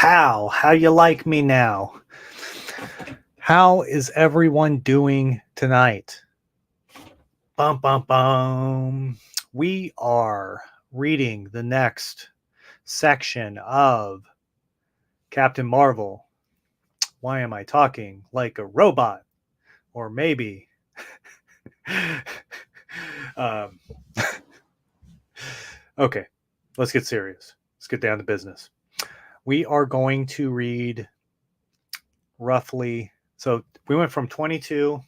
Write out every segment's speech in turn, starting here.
How you like me now? How is everyone doing tonight? Bum bum bum. We are reading the next section of Captain Marvel. Why am I talking like a robot? Or maybe um, okay, let's get serious. Let's get down to business. We are going to read roughly, so we went from 22,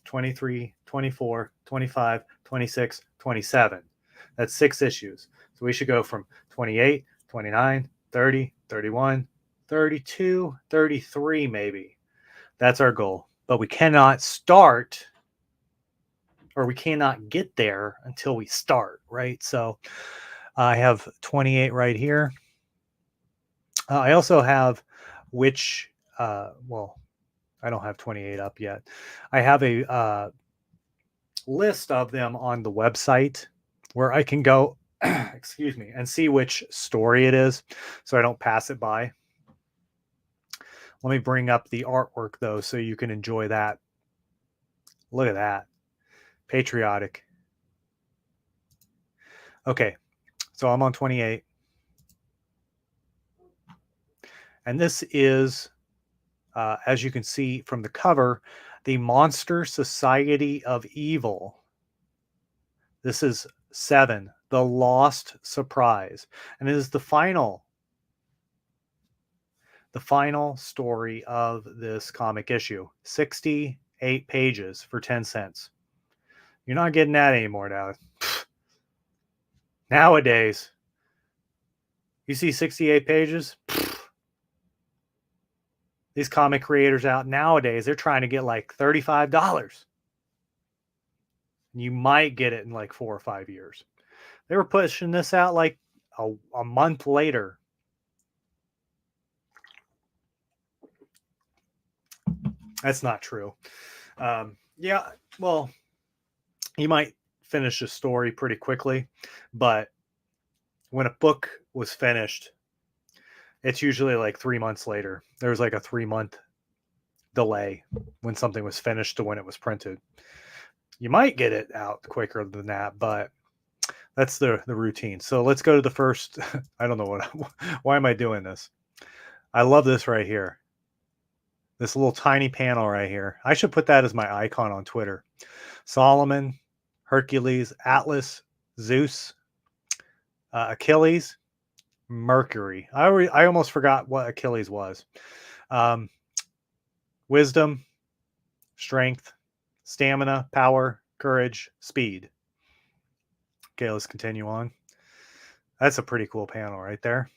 23, 24, 25, 26, 27. That's 6 issues. So we should go from 28, 29, 30, 31, 32, 33 maybe. That's our goal. But we cannot start, or we cannot get there until we start, right? So I have 28 right here. I also have well, I don't have 28 up yet. I have a list of them on the website where I can go, excuse me, and see which story it is so I don't pass it by. Let me bring up the artwork though so you can enjoy that. Look at that. Patriotic. Okay, so I'm on 28. And this is, as you can see from the cover, the Monster Society of Evil. This is 7, The Lost Surprise. And it is the final story of this comic issue. 68 pages for 10 cents. You're not getting that anymore now. Nowadays, you see 68 pages? These comic creators out nowadays, they're trying to get like $35. You might get it in like 4 or 5 years. They were pushing this out like a month later. That's not true. Yeah, well, you might finish a story pretty quickly, but when a book was finished, it's usually like 3 months later. There was like a 3-month delay when something was finished to when it was printed. You might get it out quicker than that, but that's the routine. So let's go to the first. I don't know why am I doing this? I love this right here. This little tiny panel right here. I should put that as my icon on Twitter. Solomon, Hercules, Atlas, Zeus, Achilles, Mercury. I almost forgot what Achilles was. Wisdom, strength, stamina, power, courage, speed. Okay, let's continue on. That's a pretty cool panel right there.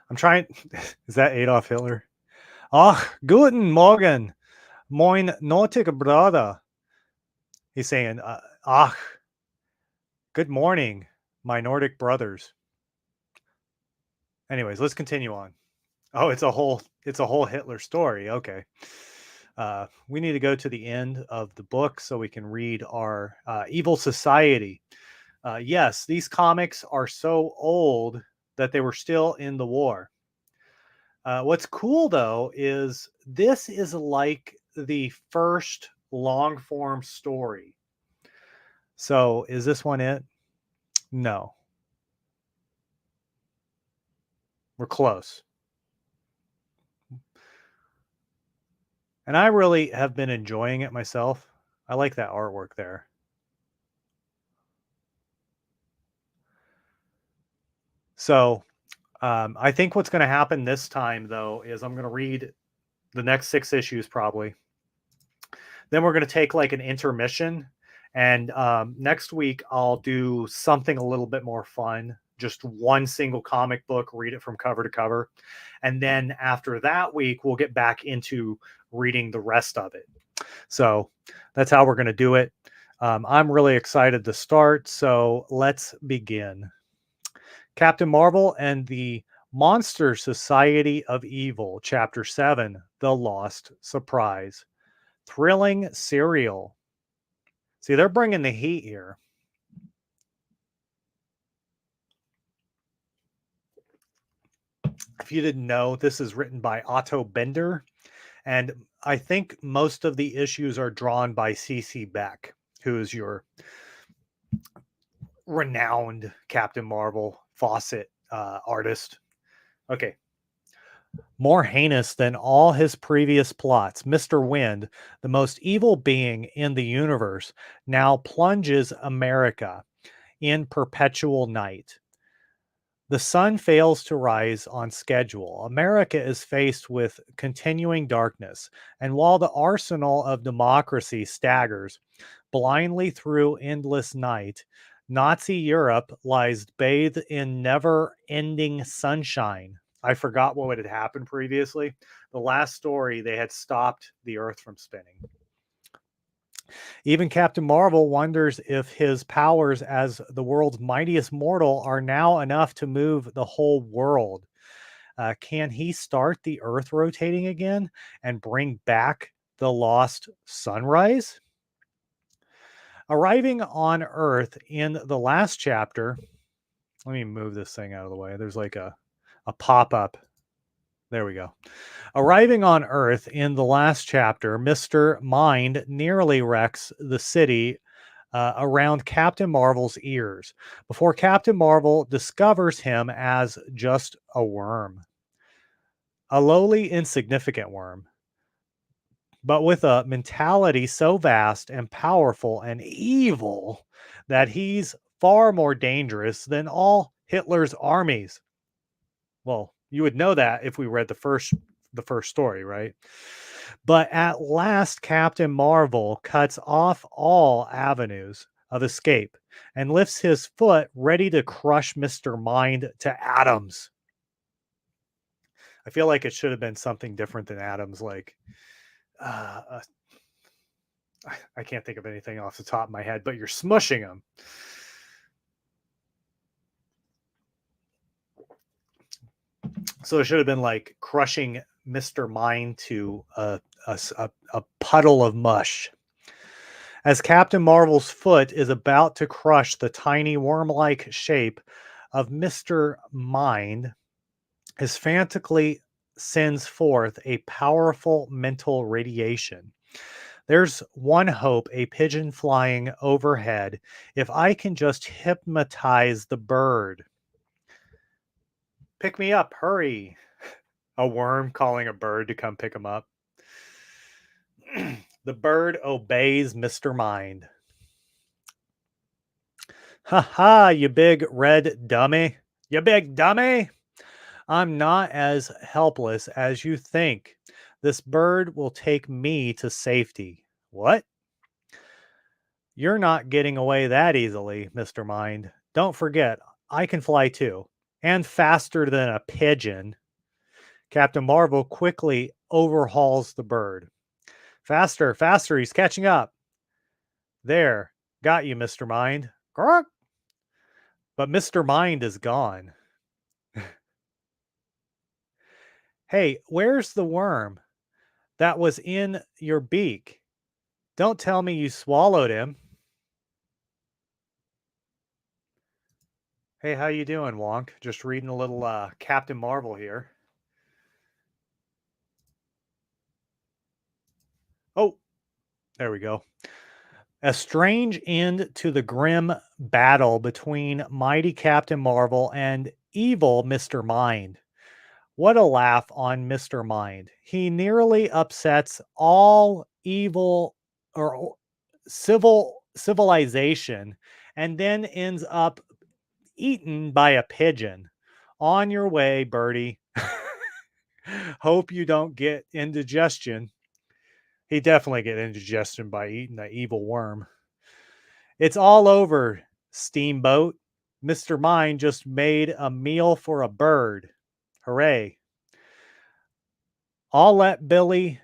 I'm trying. Is that Adolf Hitler? Ach, guten Morgen, moin Nordic brother. He's saying, ach, good morning, my Nordic brothers. Anyways, let's continue on. Oh, it's a whole Hitler story. Okay. We need to go to the end of the book so we can read our Evil Society. Yes, these comics are so old that they were still in the war. What's cool though is this is like the first long form story. So is this one it? No. We're close. And I really have been enjoying it myself. I like that artwork there. So I think what's going to happen this time, though, is I'm going to read the next 6 issues probably. Then we're going to take like an intermission. And next week, I'll do something a little bit more fun. Just one single comic book, read it from cover to cover. And then after that week, we'll get back into reading the rest of it. So that's how we're going to do it. I'm really excited to start. So let's begin. Captain Marvel and the Monster Society of Evil, Chapter 7, The Lost Surprise. Thrilling serial. See, they're bringing the heat here. If you didn't know, this is written by Otto Bender, and I think most of the issues are drawn by C.C. Beck, who is your renowned Captain Marvel Fawcett artist. Okay. More heinous than all his previous plots, Mr. Wind, the most evil being in the universe, now plunges America in perpetual night. The sun fails to rise on schedule. America is faced with continuing darkness, and while the arsenal of democracy staggers blindly through endless night, Nazi Europe lies bathed in never ending sunshine. I forgot what had happened previously. The last story, they had stopped the earth from spinning. Even Captain Marvel wonders if his powers as the world's mightiest mortal are now enough to move the whole world. Can he start the earth rotating again and bring back the lost sunrise? Arriving on Earth in the last chapter, let me move this thing out of the way. There's like a pop-up. There we go. Arriving on Earth in the last chapter, Mr. Mind nearly wrecks the city around Captain Marvel's ears before Captain Marvel discovers him as just a worm. A lowly, insignificant worm, but with a mentality so vast and powerful and evil that he's far more dangerous than all Hitler's armies. Well, you would know that if we read the first story, right? But at last, Captain Marvel cuts off all avenues of escape and lifts his foot, ready to crush Mr. Mind to atoms. I feel like it should have been something different than atoms, like I can't think of anything off the top of my head, but you're smushing them. So it should have been like crushing Mr. Mind to a puddle of mush. As Captain Marvel's foot is about to crush the tiny worm-like shape of Mr. Mind, his frantically sends forth a powerful mental radiation. There's one hope, a pigeon flying overhead. If I can just hypnotize the bird. Pick me up, hurry. A worm calling a bird to come pick him up. The bird obeys Mr. Mind. Ha ha, you big red dummy. You big dummy. I'm not as helpless as you think. This bird will take me to safety. What? You're not getting away that easily, Mr. Mind. Don't forget, I can fly too, and faster than a pigeon. Captain Marvel quickly overhauls the bird. Faster, faster, he's catching up. There, got you, Mr. Mind. Grog. But Mr. Mind is gone. Hey, where's the worm that was in your beak? Don't tell me you swallowed him. Hey, how you doing, Wonk? Just reading a little Captain Marvel here. Oh, there we go. A strange end to the grim battle between mighty Captain Marvel and evil Mr. Mind. What a laugh on Mr. Mind. He nearly upsets all evil or civilization and then ends up eaten by a pigeon. On your way, Birdie. Hope you don't get indigestion. He definitely get indigestion by eating the evil worm. It's all over, Steamboat. Mr. Mind just made a meal for a bird. Hooray. I'll let Billy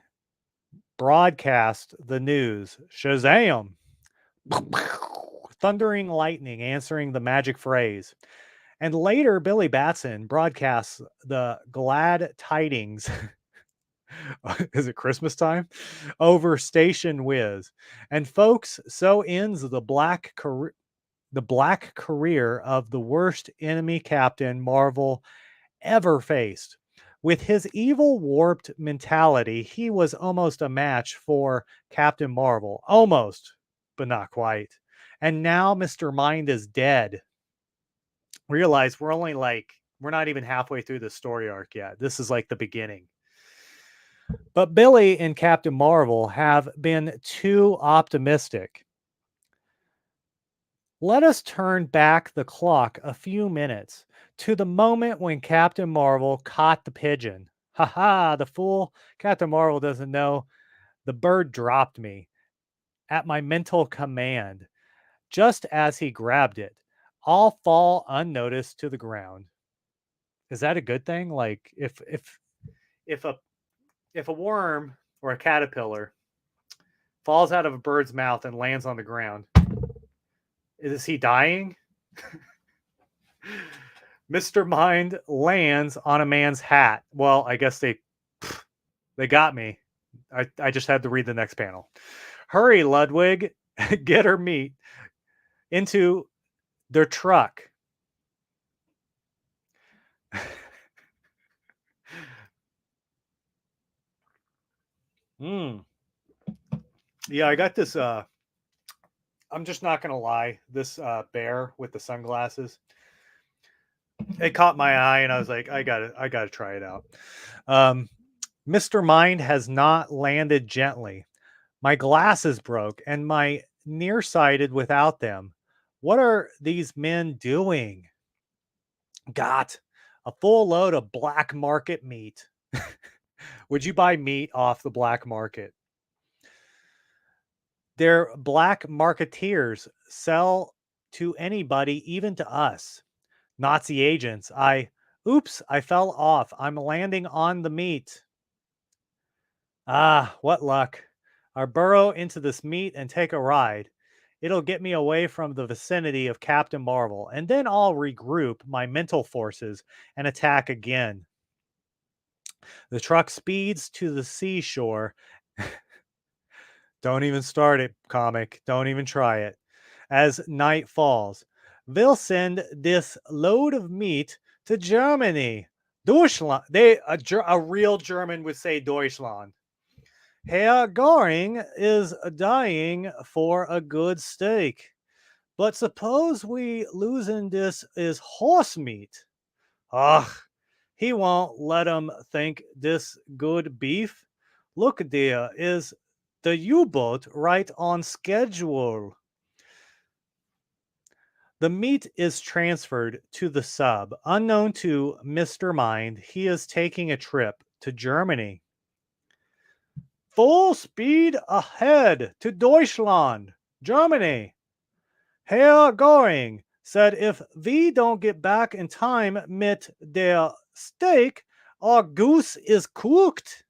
broadcast the news. Shazam! Thundering lightning answering the magic phrase. And later, Billy Batson broadcasts the glad tidings. Is it Christmas time? Over Station Whiz. And folks, so ends the black career of the worst enemy Captain Marvel ever faced. With his evil, warped mentality, he was almost a match for Captain Marvel. Almost, but not quite. And now Mr. Mind is dead. Realize we're not even halfway through the story arc yet. This is like the beginning. But Billy and Captain Marvel have been too optimistic. Let us turn back the clock a few minutes to the moment when Captain Marvel caught the pigeon. Ha ha, the fool. Captain Marvel doesn't know the bird dropped me at my mental command. Just as he grabbed it, I'll fall unnoticed to the ground. Is that a good thing? Like if a worm or a caterpillar falls out of a bird's mouth and lands on the ground, is he dying? Mr. Mind lands on a man's hat. Well, I guess they got me. I just had to read the next panel. Hurry, Ludwig, get her meat into their truck. Yeah, I got this. I'm just not gonna lie. This bear with the sunglasses, it caught my eye, and I was like, I gotta try it out. Mr. Mind has not landed gently. My glasses broke, and my nearsighted without them. What are these men doing? Got a full load of black market meat. Would you buy meat off the black market? They're black marketeers, sell to anybody, even to us. Nazi agents. Oops, I fell off. I'm landing on the meat. Ah, what luck. I'll burrow into this meat and take a ride. It'll get me away from the vicinity of Captain Marvel, and then I'll regroup my mental forces and attack again. The truck speeds to the seashore. Don't even start it, comic. Don't even try it. As night falls, we'll send this load of meat to Germany. Deutschland. A real German would say Deutschland. Herr Göring is dying for a good steak. But suppose we loosen this is horse meat. Ugh, he won't let 'em think this good beef. Look, dear, is the U-boat right on schedule? The meat is transferred to the sub. Unknown to Mr. Mind, he is taking a trip to Germany. Full speed ahead to Deutschland, Germany. Herr Göring said if we don't get back in time mit der steak, our goose is cooked.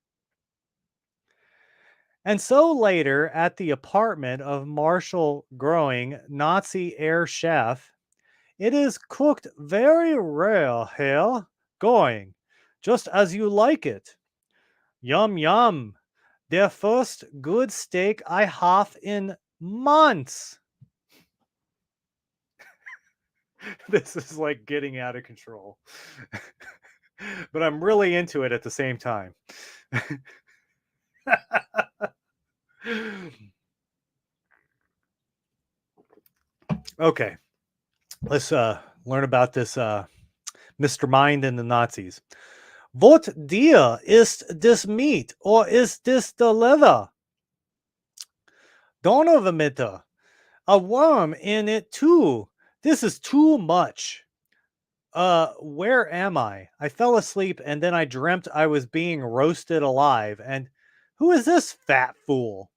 And so later, at the apartment of Marshal Groening, Nazi air chef, it is cooked very rare, Herr Göring, just as you like it. Yum, yum. Der first good steak I have in months. This is like getting out of control. But I'm really into it at the same time. Okay. Let's learn about this Mr. Mind and the Nazis. What dear is this meat, or is this the leather? Donnerwetter. A worm in it too. This is too much. Where am I? I fell asleep and then I dreamt I was being roasted alive. And who is this fat fool?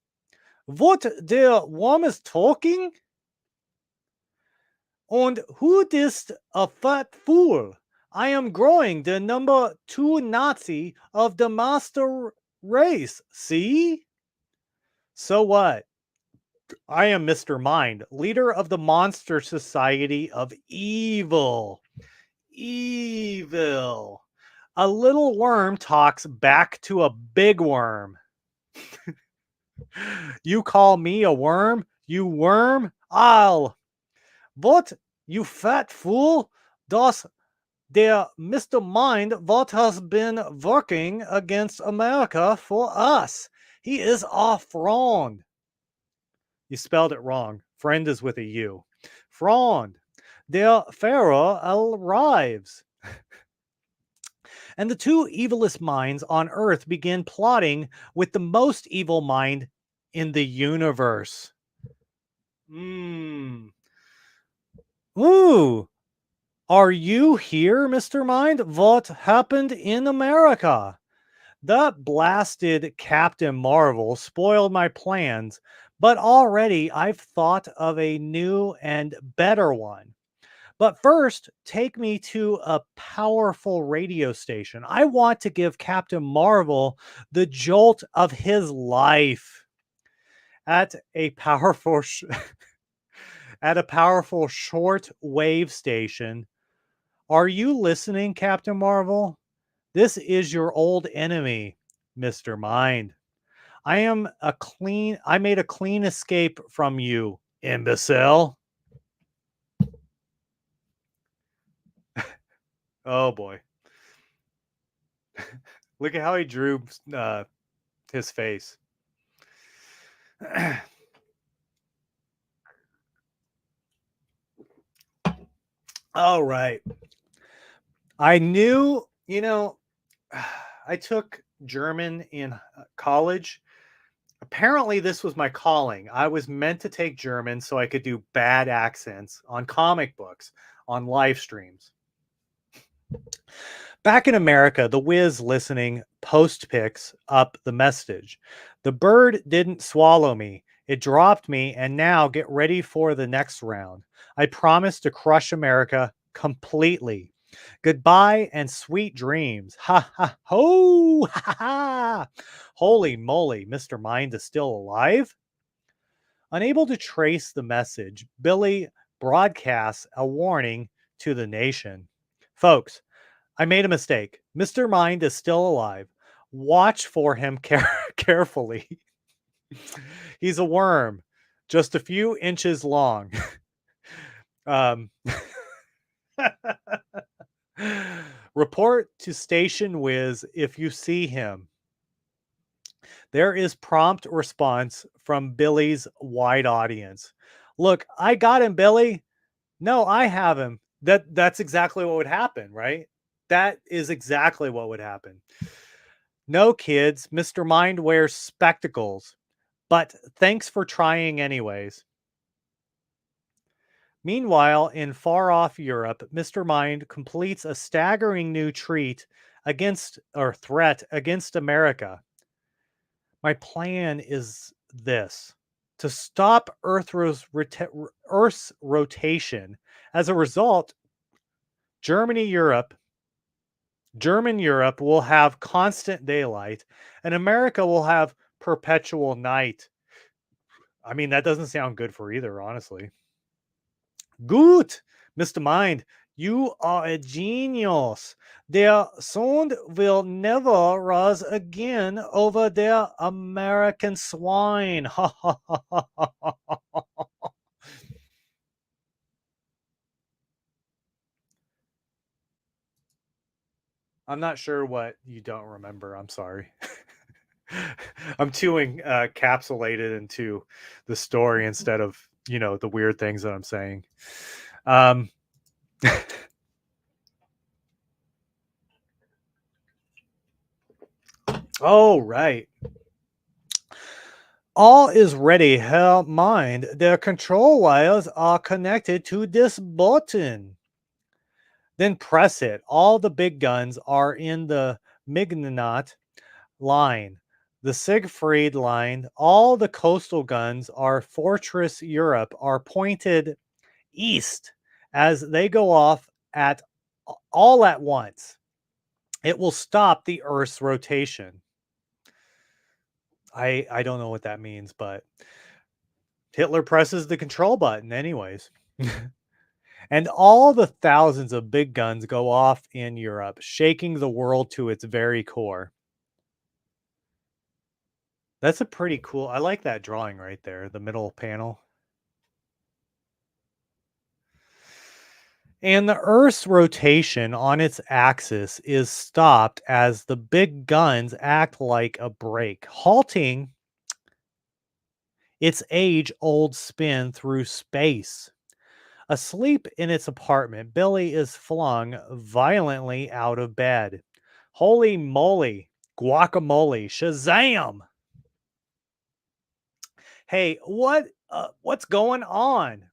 What der worm is talking? And who is a fat fool? I am growing the number 2 Nazi of the master race. See? So what? I am Mr. Mind, leader of the Monster Society of Evil. Evil. A little worm talks back to a big worm. You call me a worm? You worm? I'll. What? You fat fool? Das Der Mr. Mind what has been working against America for us. He is our friend. You spelled it wrong. Friend is with a U. Friend. Der Pharaoh arrives. And the two evilest minds on earth begin plotting with the most evil mind in the universe. Ooh. Are you here, Mr. Mind? What happened in America? That blasted Captain Marvel spoiled my plans, but already I've thought of a new and better one. But first, take me to a powerful radio station. I want to give Captain Marvel the jolt of his life at a powerful at a powerful short wave station. Are you listening, Captain Marvel? This is your old enemy, Mr. Mind. I made a clean escape from you, imbecile. Oh boy. Look at how he drew his face. All right. I knew, I took German in college. Apparently, this was my calling. I was meant to take German so I could do bad accents on comic books, on live streams. Back in America, the whiz listening post picks up the message. The bird didn't swallow me. It dropped me, and now get ready for the next round. I promise to crush America completely. Goodbye and sweet dreams. Ha ha ho! Ha ha! Holy moly, Mr. Mind is still alive? Unable to trace the message, Billy broadcasts a warning to the nation. Folks, I made a mistake. Mr. Mind is still alive. Watch for him carefully. He's a worm, just a few inches long. um, report to Station Wiz if you see him. There is prompt response from Billy's wide audience. Look, I got him, Billy. No, I have him. That's exactly what would happen, right? That is exactly what would happen. No, kids, Mr. Mind wears spectacles, but thanks for trying anyways. Meanwhile, in far off Europe, Mr. Mind completes a staggering new threat against America. My plan is this: to stop Earth's rotation. As a result, German Europe will have constant daylight, and America will have perpetual night. I mean, that doesn't sound good for either, honestly. Gut, Mr. Mind, you are a genius. Der Sound will never rise again over their American swine. I'm not sure what you don't remember. I'm sorry. I'm too encapsulated into the story instead of, the weird things that I'm saying. Um, oh, right. All is ready. Her mind. Their control wires are connected to this button. Then press it. All the big guns are in the Mignonat line, the Siegfried line. All the coastal guns are Fortress Europe are pointed east as they go off at all at once. It will stop the Earth's rotation. I don't know what that means, but Hitler presses the control button anyways. And all the thousands of big guns go off in Europe, shaking the world to its very core. That's a pretty cool. I like that drawing right there, the middle panel. And the Earth's rotation on its axis is stopped as the big guns act like a brake, halting its age old spin through space. Asleep in its apartment, Billy is flung violently out of bed. Holy moly, guacamole, Shazam! Hey, what's going on?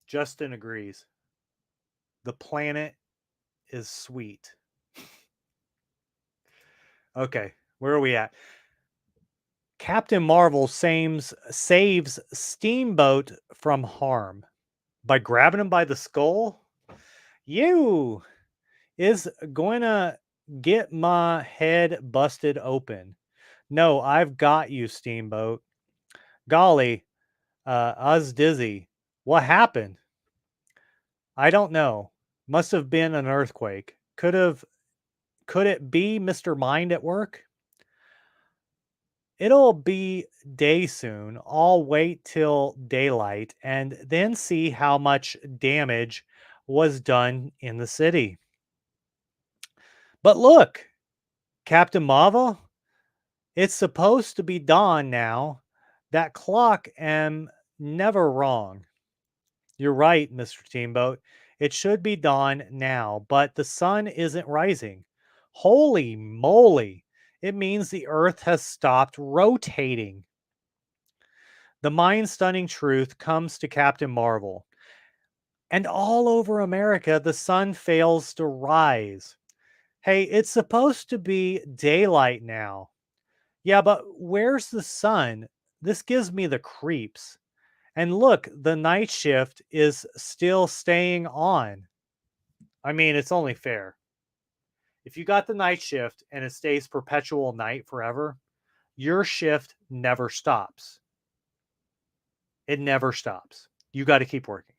Justin agrees. The planet is sweet. Okay, where are we at? Captain Marvel saves Steamboat from harm by grabbing him by the skull. You is going to get my head busted open. No, I've got you, Steamboat. Golly, I was dizzy. What happened? I don't know. Must have been an earthquake. Could it be Mr. Mind at work? It'll be day soon. I'll wait till daylight and then see how much damage was done in the city. But look, Captain Marvel, it's supposed to be dawn now. That clock am never wrong. You're right, Mr. Steamboat. It should be dawn now, but the sun isn't rising. Holy moly! It means the Earth has stopped rotating. The mind stunning truth comes to Captain Marvel. And all over America, the sun fails to rise. Hey, it's supposed to be daylight now. Yeah, but where's the sun? This gives me the creeps. And look, the night shift is still staying on. I mean, it's only fair. If you got the night shift and it stays perpetual night forever, your shift never stops. It never stops. You got to keep working.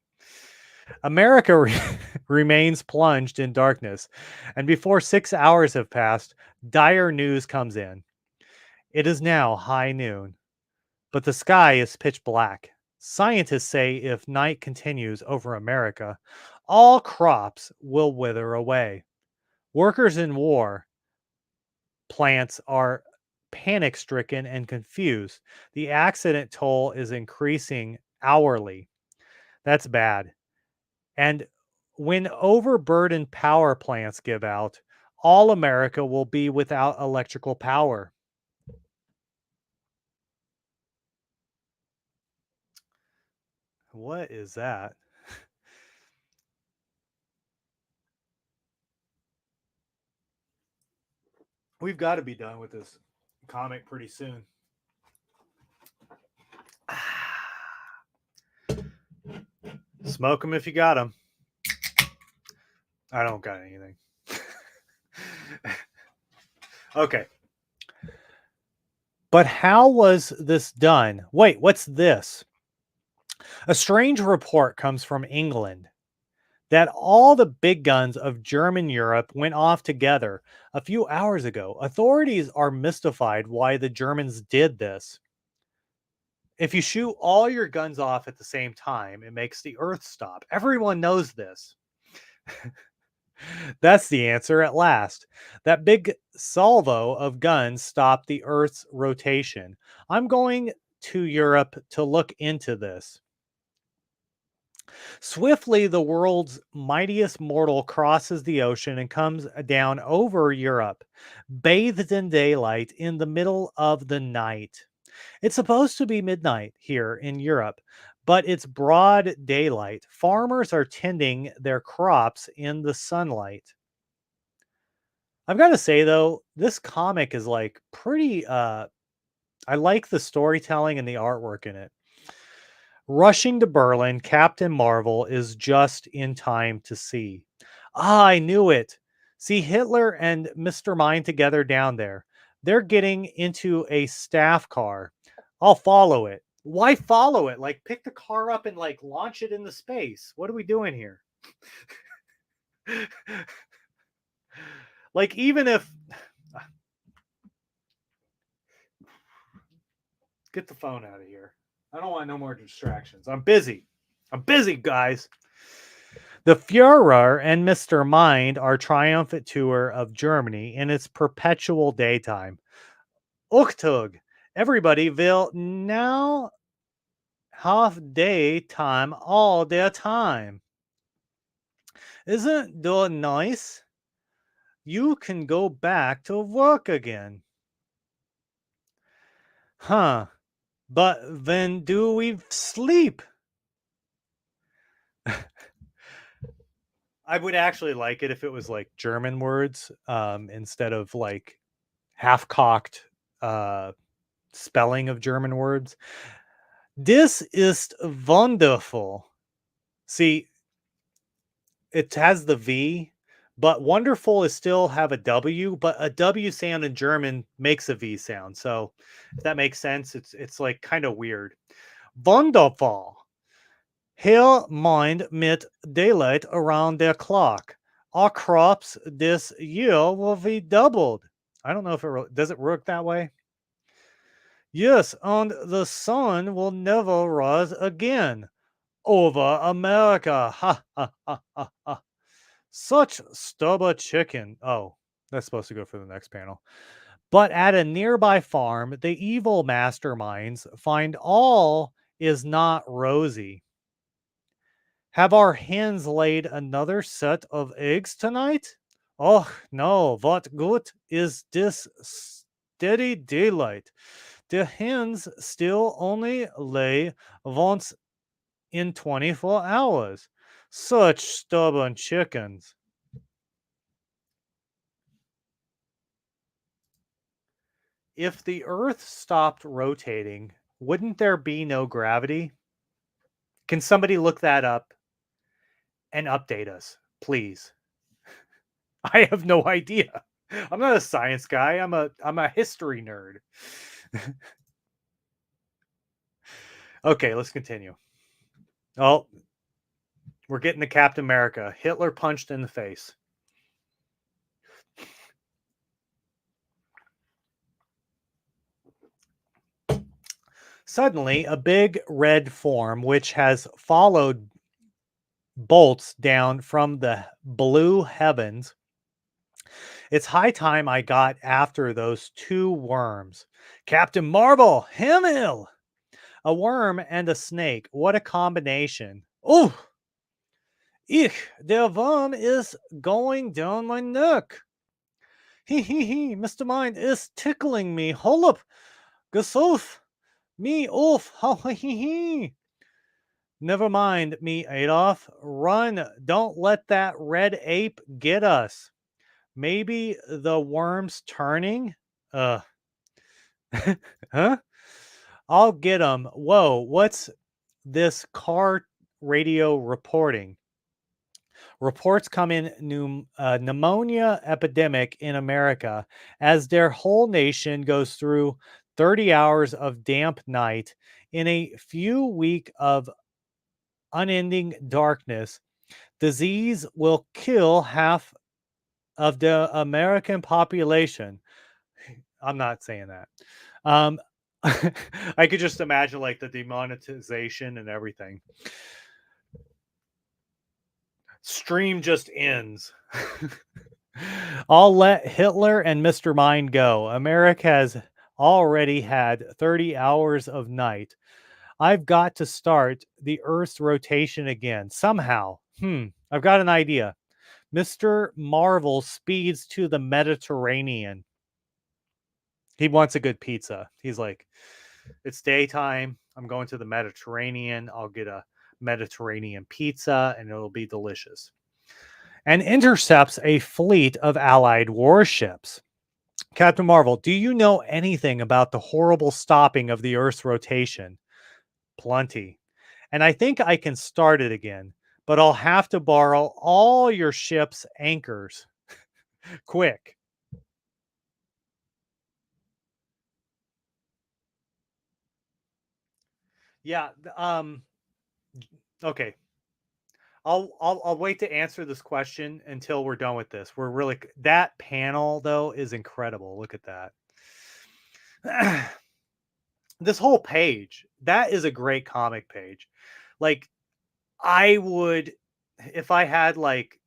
America remains plunged in darkness, and before 6 hours have passed, dire news comes in. It is now high noon, but the sky is pitch black. Scientists say if night continues over America, all crops will wither away. Workers in war plants are panic stricken and confused. The accident toll is increasing hourly. That's bad. And when overburdened power plants give out, all America will be without electrical power. What is that? We've got to be done with this comic pretty soon. Smoke them if you got them. I don't got anything. Okay. But how was this done? Wait, what's this? A strange report comes from England that all the big guns of German Europe went off together a few hours ago. Authorities are mystified why the Germans did this. If you shoot all your guns off at the same time, it makes the earth stop. Everyone knows this. That's the answer at last. That big salvo of guns stopped the earth's rotation. I'm going to Europe to look into this. Swiftly, the world's mightiest mortal crosses the ocean and comes down over Europe, bathed in daylight in the middle of the night. It's supposed to be midnight here in Europe, but it's broad daylight. Farmers are tending their crops in the sunlight. I've got to say though, this comic is like pretty I like the storytelling and the artwork in it. Rushing to Berlin, Captain Marvel is just in time to see. Ah, I knew it. See Hitler and Mr. Mind together down there. They're getting into a staff car. I'll follow it. Why follow it? Like pick the car up and like launch it into space. What are we doing here? Like even if get the phone out of here. I don't want no more distractions. I'm busy. I'm busy, guys. The Führer and Mr. Mind are triumphant tour of Germany in its perpetual daytime. Uchtug. Everybody will now half daytime all their time. Isn't that nice? You can go back to work again. Huh. But when do we sleep? I would actually like it if it was like German words instead of like half cocked spelling of German words. This ist wonderful. See, it has the V, but wonderful is still have a W, but a W sound in German makes a V sound. So if that makes sense, it's like kind of weird. Wonderful. Hier mind mit daylight around their clock. Our crops this year will be doubled. I don't know if does it work that way. Yes, and the sun will never rise again over America. Ha ha ha ha ha. Such stubborn chicken. Oh, that's supposed to go for the next panel. But at a nearby farm, the evil masterminds find all is not rosy. Have our hens laid another set of eggs tonight? Oh, no, what good is this steady daylight? The hens still only lay once in 24 hours. Such stubborn chickens. If the Earth stopped rotating, wouldn't there be no gravity? Can somebody look that up and update us, please? I have no idea. I'm not a science guy. I'm a history nerd. Okay, let's continue. Oh, we're getting to Captain America. Hitler punched in the face. Suddenly, a big red form, which has followed bolts down from the blue heavens. It's high time I got after those two worms. Captain Marvel, Himmel! A worm and a snake. What a combination. Oh! Ich, der worm is going down my neck. He, Mr. Mind is tickling me. Hold up. Gesuff. Me off. He. Never mind me, Adolf. Run. Don't let that red ape get us. Maybe the worm's turning? Huh? I'll get him. Whoa, what's this car radio reporting? Reports come in pneumonia epidemic in America as their whole nation goes through 30 hours of damp night in a few week of unending darkness. Disease will kill half of the American population. I'm not saying that. Um, I could just imagine like the demonetization and everything. Stream just ends. I'll let Hitler and Mr. Mind go. America has already had 30 hours of night. I've got to start the Earth's rotation again somehow. I've got an idea. Mr. Marvel speeds to the Mediterranean. He wants a good pizza. He's like, it's daytime. I'm going to the Mediterranean. I'll get a Mediterranean pizza and it'll be delicious. And intercepts a fleet of Allied warships. Captain Marvel, do you know anything about the horrible stopping of the Earth's rotation? Plenty. And I think I can start it again, but I'll have to borrow all your ship's anchors. Quick. Yeah, okay. I'll wait to answer this question until we're done with this. We're really that panel though is incredible. Look at that. this whole page, that is a great comic page. Like, I would, if I had like,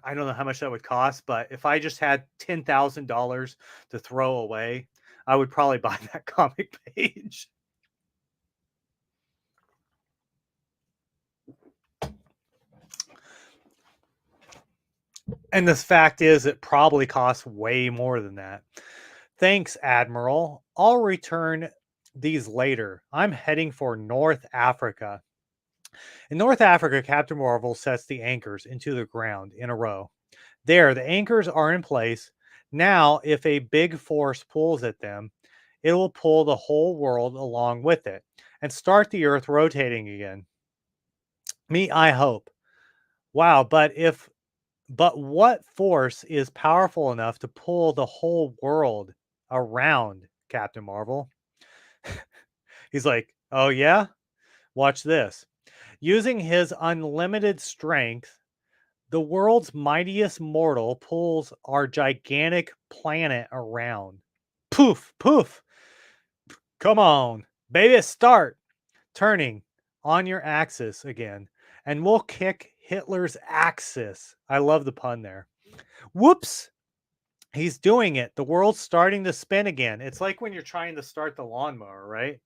I don't know how much that would cost, but if I just had $10,000 to throw away, I would probably buy that comic page. And the fact is, it probably costs way more than that. Thanks, Admiral. I'll return these later. I'm heading for North Africa. In North Africa, Captain Marvel sets the anchors into the ground in a row. There, the anchors are in place. Now, if a big force pulls at them, it will pull the whole world along with it and start the Earth rotating again. I hope. Wow, but what force is powerful enough to pull the whole world around, Captain Marvel? He's like, "Oh yeah? Watch this." Using his unlimited strength, the world's mightiest mortal pulls our gigantic planet around. Poof, poof. Come on, baby, start turning on your axis again, and we'll kick Hitler's axis. I love the pun there. Whoops. He's doing it. The world's starting to spin again. It's like when you're trying to start the lawnmower, right?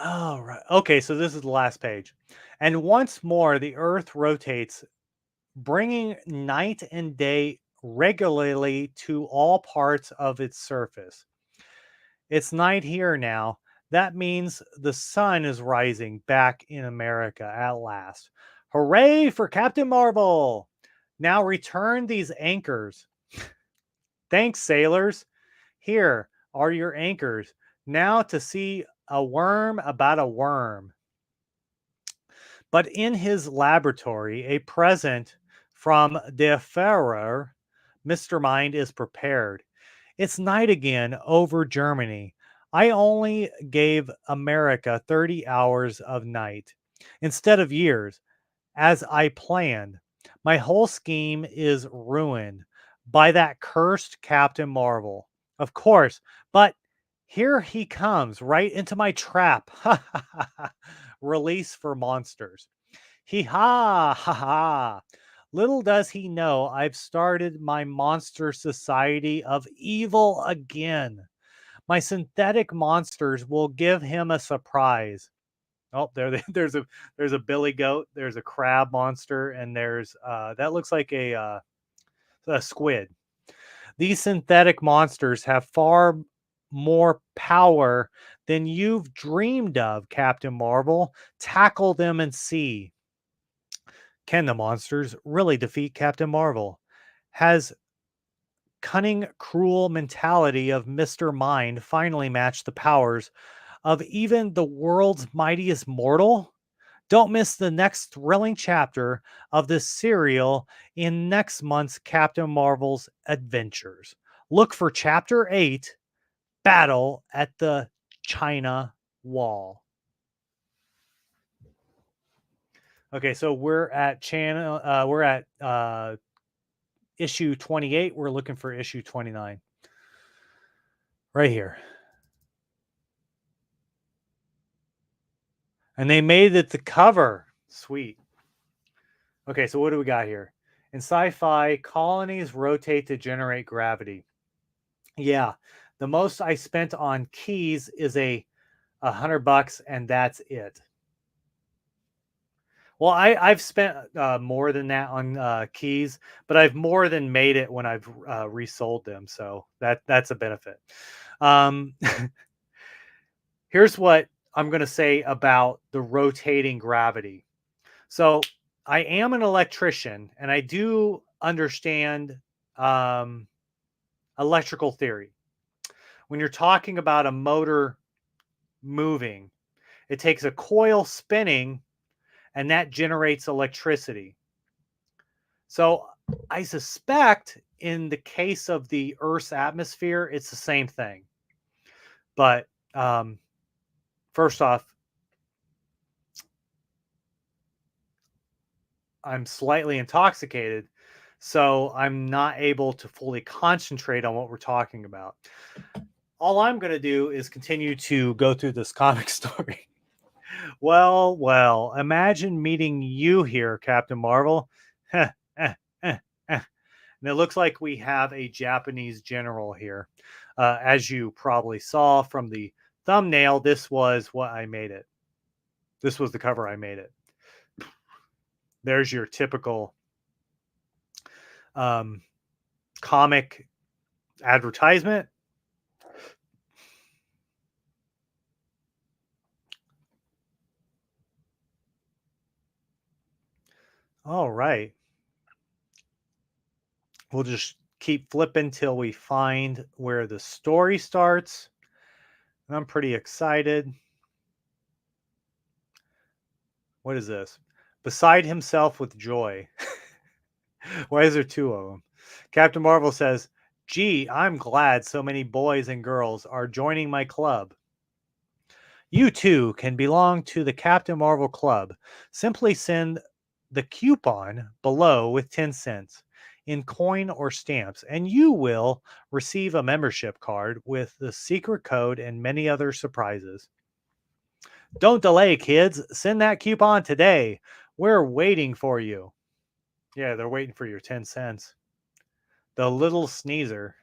Oh, right. Okay, so this is the last page. And once more, the Earth rotates, bringing night and day regularly to all parts of its surface. It's night here now. That means the sun is rising back in America at last. Hooray for Captain Marvel! Now return these anchors. Thanks, sailors. Here are your anchors. Now to see a worm about a worm. But in his laboratory, a present from the Führer, Mr. Mind is prepared. It's night again over Germany. I only gave America 30 hours of night instead of years, as I planned. My whole scheme is ruined by that cursed Captain Marvel. Of course, but here he comes right into my trap. Release for monsters. Hee ha ha ha. Little does he know I've started my monster society of evil again. My synthetic monsters will give him a surprise. Oh, there's a billy goat, there's a crab monster, and there's that looks like a squid. These synthetic monsters have far more power than you've dreamed of, Captain Marvel. Tackle them and see. Can the monsters really defeat Captain Marvel? Has cunning, cruel mentality of Mr. Mind finally matched the powers of even the world's mightiest mortal? Don't miss the next thrilling chapter of this serial in next month's Captain Marvel's adventures. Look for Chapter 8, Battle at the China Wall. Okay, so we're at issue 28. We're looking for issue 29. Right here. And they made it the cover. Sweet. Okay, so what do we got here? In sci-fi, colonies rotate to generate gravity. Yeah, the most I spent on keys is $100, and that's it. Well, I've spent more than that on keys, but I've more than made it when I've resold them, so that's a benefit. Um, here's what I'm going to say about the rotating gravity. So I am an electrician, and I do understand um, electrical theory. When you're talking about a motor moving, it takes a coil spinning, and that generates electricity. So I suspect in the case of the Earth's atmosphere, it's the same thing. But first off, I'm slightly intoxicated, so I'm not able to fully concentrate on what we're talking about. All I'm going to do is continue to go through this comic story. Well, imagine meeting you here, Captain Marvel. And it looks like we have a Japanese general here. As you probably saw from the thumbnail, this was what I made it. This was the cover I made it. There's your typical comic advertisement. All right. We'll just keep flipping till we find where the story starts. And I'm pretty excited. What is this? Beside himself with joy. Why is there two of them? Captain Marvel says, "Gee, I'm glad so many boys and girls are joining my club. You too can belong to the Captain Marvel Club. Simply send the coupon below with 10 cents in coin or stamps, and you will receive a membership card with the secret code and many other surprises. Don't delay, kids. Send that coupon today. We're waiting for you." Yeah, they're waiting for your 10 cents. The little sneezer.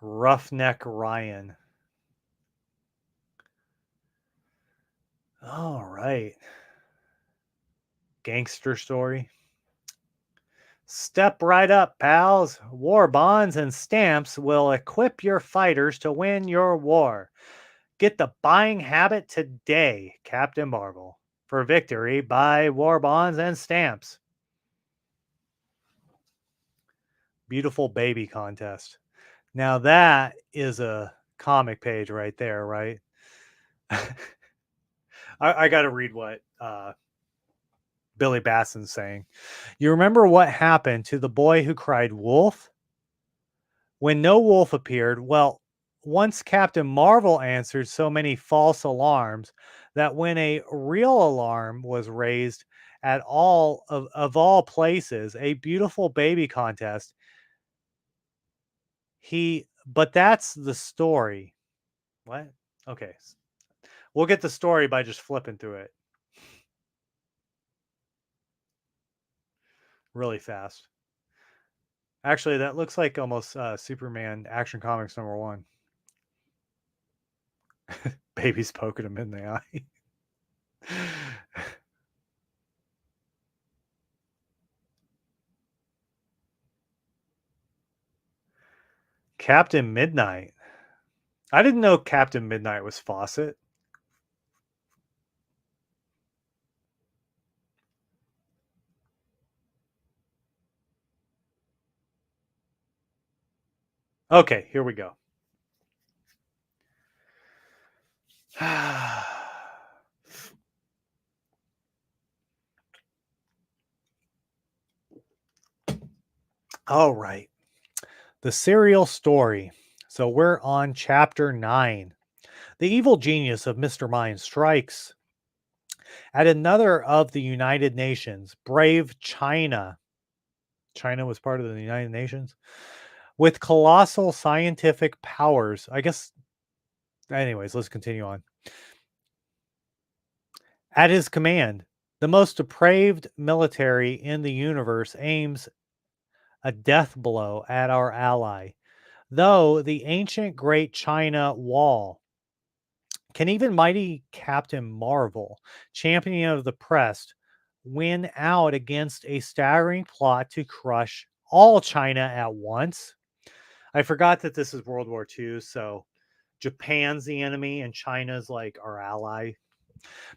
Roughneck Ryan. All right. Gangster story. Step right up, pals. War bonds and stamps will equip your fighters to win your war. Get the buying habit today, Captain Marvel. For victory, buy war bonds and stamps. Beautiful baby contest. Now that is a comic page right there, right? I got to read what Billy Basson's saying. You remember what happened to the boy who cried wolf? When no wolf appeared, well, once Captain Marvel answered so many false alarms that when a real alarm was raised at of all places, a beautiful baby contest, but that's the story. What? Okay. We'll get the story by just flipping through it really fast. Actually, that looks like almost Superman Action Comics #1. Baby's poking him in the eye. Captain Midnight. I didn't know Captain Midnight was Fawcett. Okay, here we go. All right. The serial story. So we're on chapter 9. The evil genius of Mr. Mind strikes at another of the United Nations, brave China. China was part of the United Nations with colossal scientific powers. I guess, anyways, let's continue on. At his command, the most depraved military in the universe aims a death blow at our ally. Though the ancient Great China Wall, can even mighty Captain Marvel, champion of the press, win out against a staggering plot to crush all China at once? I forgot that this is World War II, so Japan's the enemy and China's like our ally.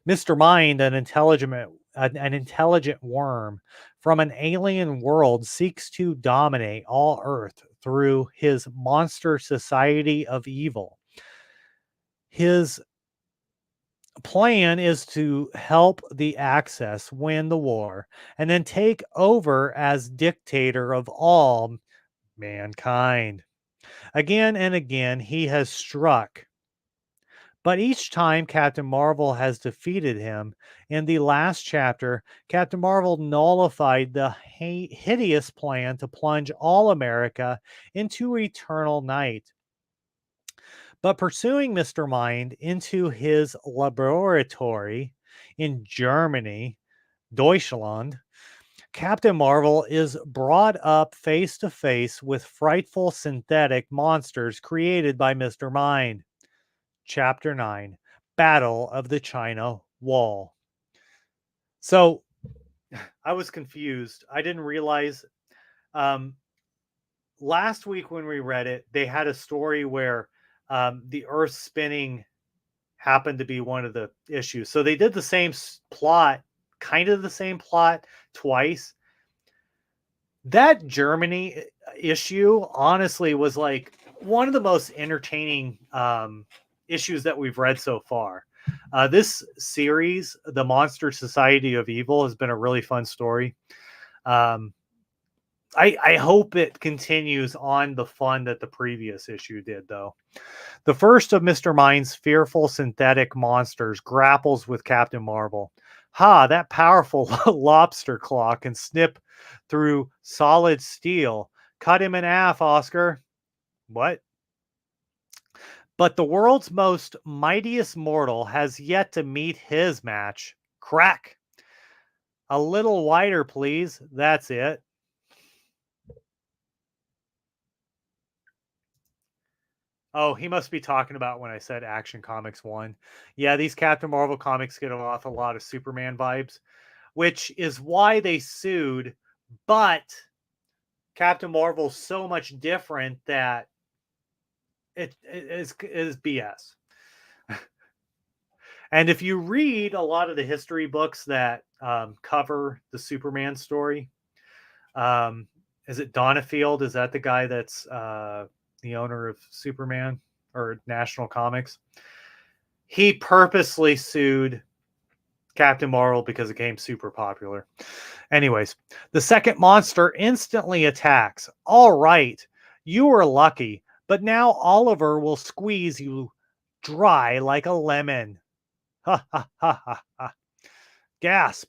Mr. Mind, an intelligent worm from an alien world, seeks to dominate all Earth through his monster society of evil. His plan is to help the Axis win the war and then take over as dictator of all mankind. Again and again, he has struck, But each time Captain Marvel has defeated him, in the last chapter, Captain Marvel nullified the hideous plan to plunge all America into eternal night. But pursuing Mr. Mind into his laboratory in Germany, Deutschland, Captain Marvel is brought up face to face with frightful synthetic monsters created by Mr. Mind. Chapter 9, Battle of the China Wall. So I was confused. I didn't realize last week when we read it, they had a story where the Earth spinning happened to be one of the issues. So they did the same plot, kind of the same plot twice. That Germany issue honestly was like one of the most entertaining issues that we've read so far. This series, The Monster Society of Evil, has been a really fun story. I hope it continues on the fun that the previous issue did, though. The first of Mr. Mind's fearful synthetic monsters grapples with Captain Marvel. Ha, that powerful lobster claw can snip through solid steel. Cut him in half, Oscar. What? But the world's most mightiest mortal has yet to meet his match. Crack. A little wider, please. That's it. Oh, he must be talking about when I said Action Comics 1. Yeah, these Captain Marvel comics get off a lot of Superman vibes, which is why they sued. But Captain Marvel's so much different that it is BS. And if you read a lot of the history books that cover the Superman story, is it Donifield? Is that the guy that's the owner of Superman or National Comics? He purposely sued Captain Marvel because it became super popular. Anyways, the second monster instantly attacks. All right, you were lucky, but now Oliver will squeeze you dry like a lemon. Ha ha ha ha ha. Gasp.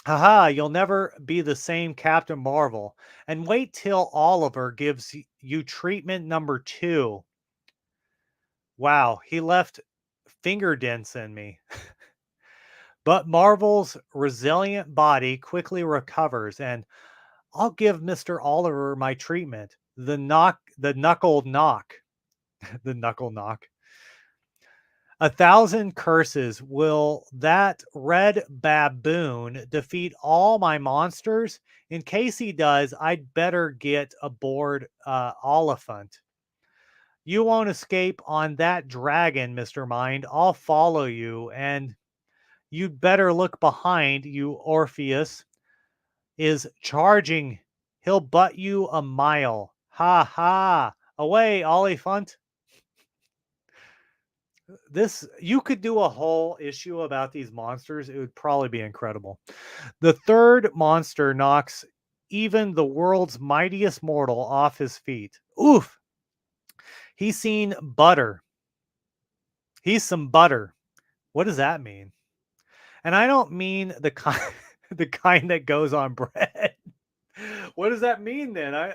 Haha, you'll never be the same Captain Marvel. And wait till Oliver gives you treatment number 2. Wow, he left finger dents in me. But Marvel's resilient body quickly recovers, and I'll give Mr. Oliver my treatment. The knuckle knock. The knuckle knock. 1,000 curses. Will that red baboon defeat all my monsters? In case he does, I'd better get aboard Oliphant. You won't escape on that dragon, Mr. Mind. I'll follow you, and you'd better look behind you. Orpheus is charging. He'll butt you a mile. Ha ha. Away, Oliphant. This, you could do a whole issue about these monsters. It would probably be incredible. The third monster knocks even the world's mightiest mortal off his feet. Oof. He's seen butter. He's some butter. What does that mean? And I don't mean the kind the kind that goes on bread. What does that mean then? I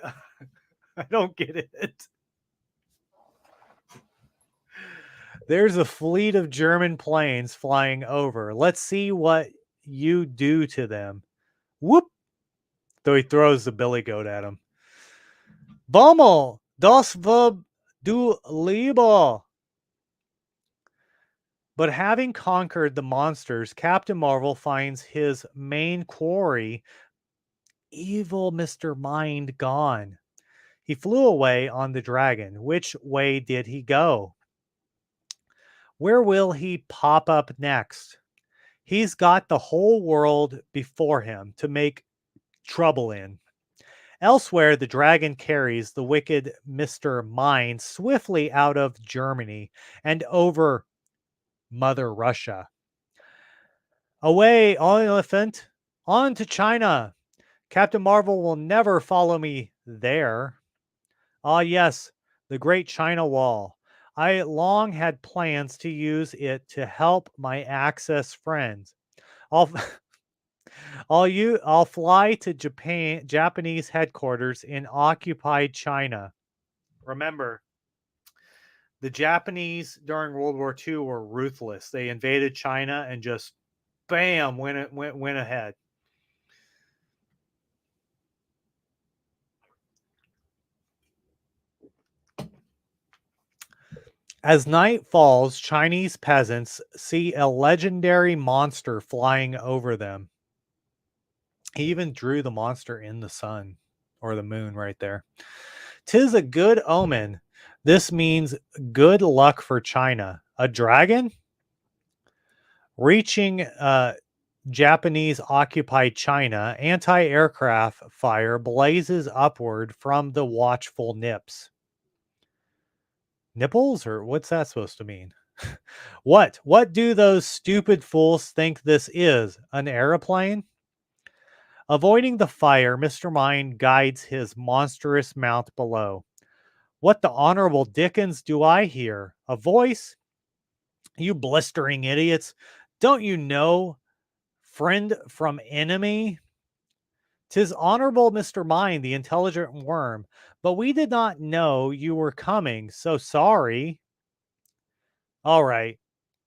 don't get it. There's a fleet of German planes flying over. Let's see what you do to them. Whoop. Though he throws the billy goat at him. Bommel, das Verb du Lieber. But having conquered the monsters, Captain Marvel finds his main quarry, evil Mr. Mind, gone. He flew away on the dragon. Which way did he go? Where will he pop up next? He's got the whole world before him to make trouble in. Elsewhere, the dragon carries the wicked Mr. Mind swiftly out of Germany and over Mother Russia. Away, Oliphant, on to China. Captain Marvel will never follow me there. Ah, yes, the great China Wall. I long had plans to use it to help my Axis friends. I'll I'll fly to Japanese headquarters in occupied China. Remember, the Japanese during World War II were ruthless. They invaded China and just bam, went ahead. As night falls, Chinese peasants see a legendary monster flying over them. He even drew the monster in the sun or the moon right there. 'Tis a good omen. This means good luck for China. A dragon? Reaching Japanese occupied China, anti aircraft fire blazes upward from the watchful nips. Nipples? Or what's that supposed to mean? What? What do those stupid fools think this is? An aeroplane? Avoiding the fire, Mr. Mind guides his monstrous mount below. What the honorable Dickens do I hear? A voice? You blistering idiots. Don't you know friend from enemy? 'Tis honorable Mr. Mind, the intelligent worm, but we did not know you were coming, so sorry. All right,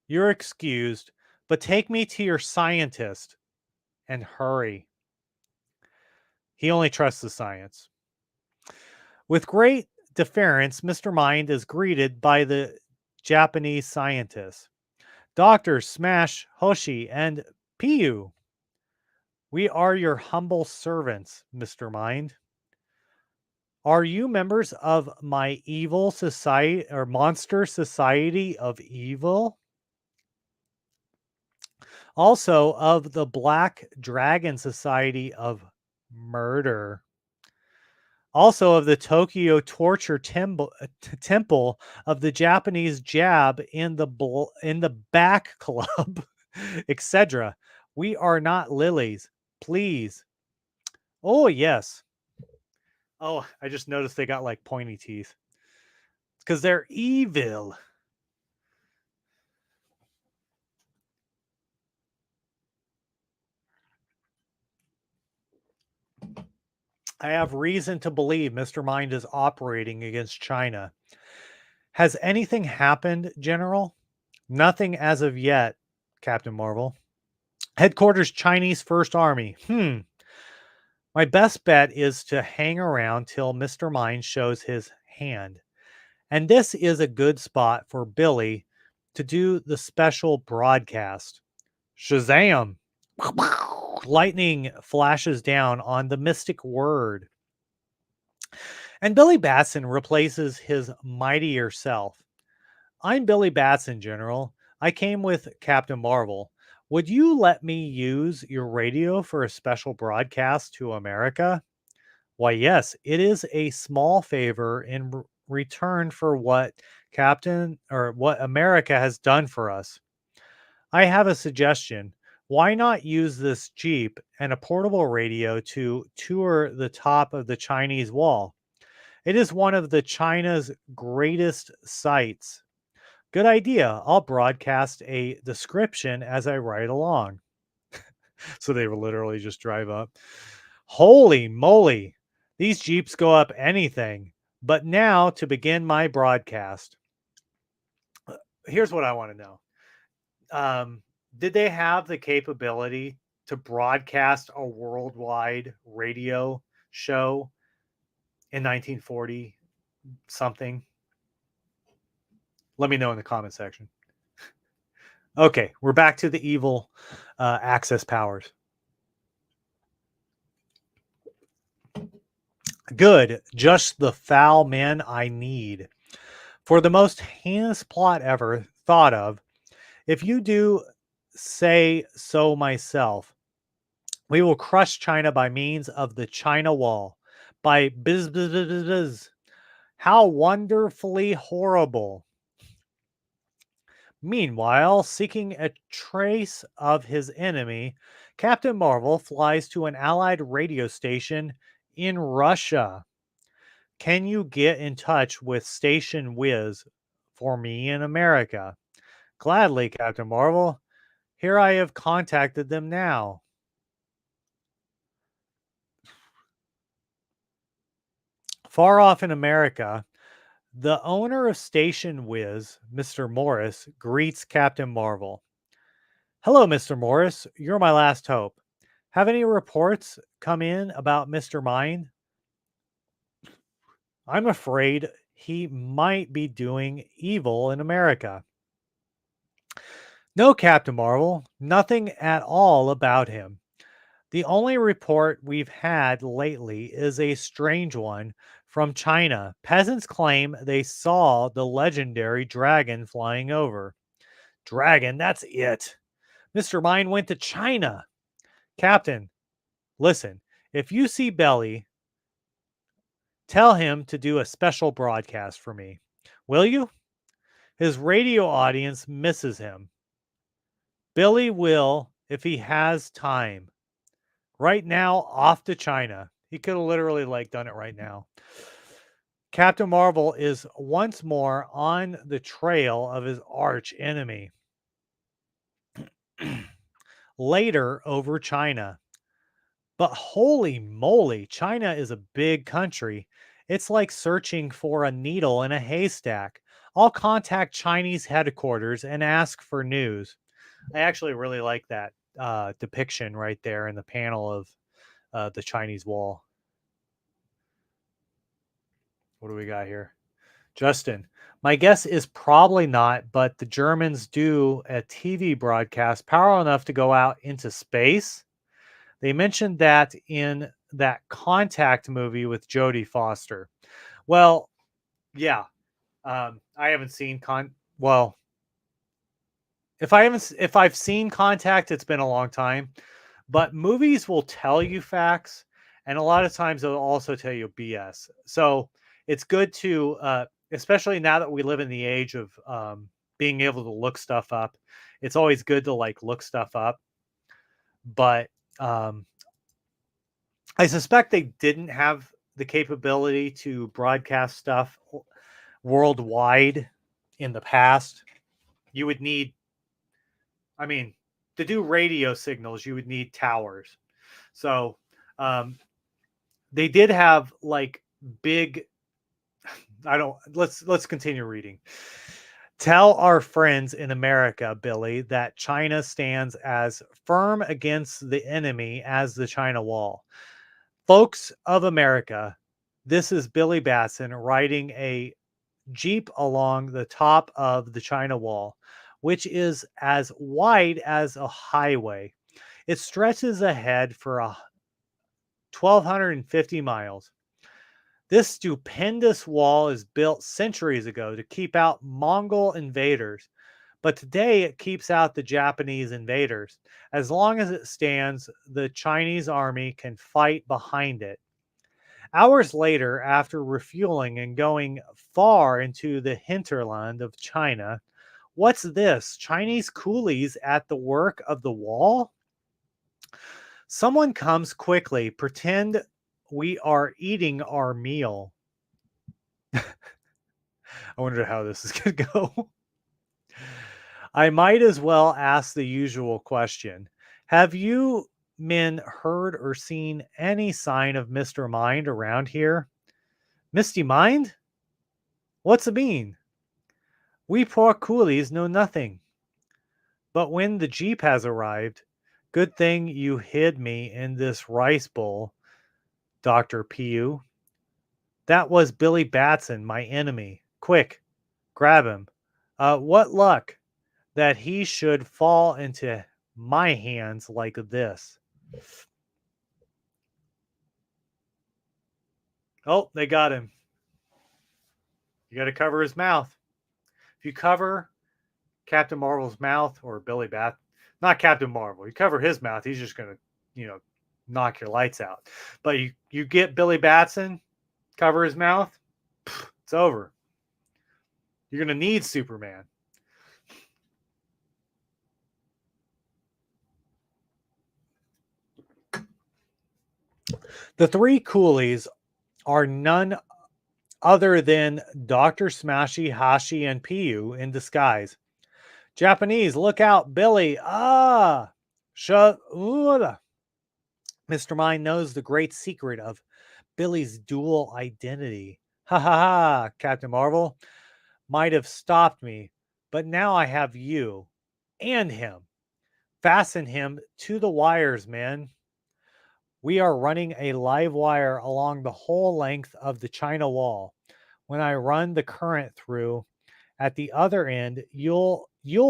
you're excused, but take me to your scientist and hurry. He only trusts the science. With great deference, Mr. Mind is greeted by the Japanese scientists. Doctors Smash, Hoshi, and Piyu. We are your humble servants, Mr. Mind. Are you members of my evil society or monster society of evil? Also of the Black Dragon Society of Murder. Also of the Tokyo Torture Temple of the Japanese Jab in the Back Club, etc. We are not lilies. Please. Oh, yes. Oh, I just noticed they got like pointy teeth. It's because they're evil. I have reason to believe Mr. Mind is operating against China. Has anything happened, General? Nothing as of yet, Captain Marvel. Headquarters Chinese First Army. My best bet is to hang around till Mr. Mind shows his hand. And this is a good spot for Billy to do the special broadcast. Shazam! Lightning flashes down on the mystic word. And Billy Batson replaces his mightier self. I'm Billy Batson, General. I came with Captain Marvel. Would you let me use your radio for a special broadcast to America? Why, yes, it is a small favor in return for what what America has done for us. I have a suggestion. Why not use this Jeep and a portable radio to tour the top of the Chinese wall? It is one of the China's greatest sights. Good idea. I'll broadcast a description as I ride along. So they will literally just drive up. Holy moly. These Jeeps go up anything. But now to begin my broadcast. Here's what I want to know. Did they have the capability to broadcast a worldwide radio show in 1940 something? Let me know in the comment section. Okay, we're back to the evil Axis powers. Good, just the foul men I need. For the most heinous plot ever thought of, if you do say so myself, we will crush China by means of the China Wall. By biz, biz, biz, biz, biz. How wonderfully horrible. Meanwhile, seeking a trace of his enemy, Captain Marvel flies to an allied radio station in Russia. Can you get in touch with Station Wiz for me in America. Gladly, Captain Marvel. Here I have contacted them now. Far off in America, the owner of Station Wiz, Mr. Morris, greets Captain Marvel. Hello, Mr. Morris. You're my last hope. Have any reports come in about Mr. Mind? I'm afraid he might be doing evil in America. No, Captain Marvel, nothing at all about him. The only report we've had lately is a strange one from China. Peasants claim they saw the legendary dragon flying over. Dragon, that's it. Mr. Mine went to China. Captain, listen, if you see Belly, tell him to do a special broadcast for me. Will you? His radio audience misses him. Billy will if he has time. Right now, off to China. He could have literally done it right now. Captain Marvel is once more on the trail of his arch enemy. Later over China. But holy moly, China is a big country. It's like searching for a needle in a haystack. I'll contact Chinese headquarters and ask for news. I actually really like that depiction right there in the panel of the Chinese wall. What do we got here? Justin, my guess is probably not, but the Germans do a TV broadcast powerful enough to go out into space. They mentioned that in that Contact movie with Jodie Foster. Well, yeah, I haven't seen if I've seen Contact, it's been a long time. But movies will tell you facts, and a lot of times they'll also tell you BS. So it's good to, especially now that we live in the age of being able to look stuff up. It's always good to look stuff up. But I suspect they didn't have the capability to broadcast stuff worldwide in the past. You would need, I mean, to do radio signals, you would need towers. So they did have big. Let's continue reading. Tell our friends in America, Billy, that China stands as firm against the enemy as the China Wall. Folks of America, this is Billy Batson riding a Jeep along the top of the China Wall, which is as wide as a highway. It stretches ahead for 1,250 miles. This stupendous wall is built centuries ago to keep out Mongol invaders, but today it keeps out the Japanese invaders. As long as it stands, the Chinese army can fight behind it. Hours later, after refueling and going far into the hinterland of China, what's this? Chinese coolies at the work of the wall? Someone comes quickly, pretend we are eating our meal. I wonder how this is going to go. I might as well ask the usual question. Have you men heard or seen any sign of Mr. Mind around here? Misty Mind? What's it mean? We poor coolies know nothing. But when the Jeep has arrived, good thing you hid me in this rice bowl, Dr. Piu. That was Billy Batson, my enemy. Quick, grab him. What luck that he should fall into my hands like this. Oh, they got him. You got to cover his mouth. If you cover Captain Marvel's mouth or Billy Bat, not Captain Marvel, you cover his mouth, he's just going to, knock your lights out. But you get Billy Batson, cover his mouth, it's over. You're going to need Superman. The three coolies are none other than Dr. Smashy, Hashi, and Piyu in disguise. Japanese, look out, Billy. Ah! Shut. Mr. Mind knows the great secret of Billy's dual identity. Ha ha ha, Captain Marvel. Might have stopped me, but now I have you and him. Fasten him to the wires, men. We are running a live wire along the whole length of the China Wall. When I run the current through at the other end, you'll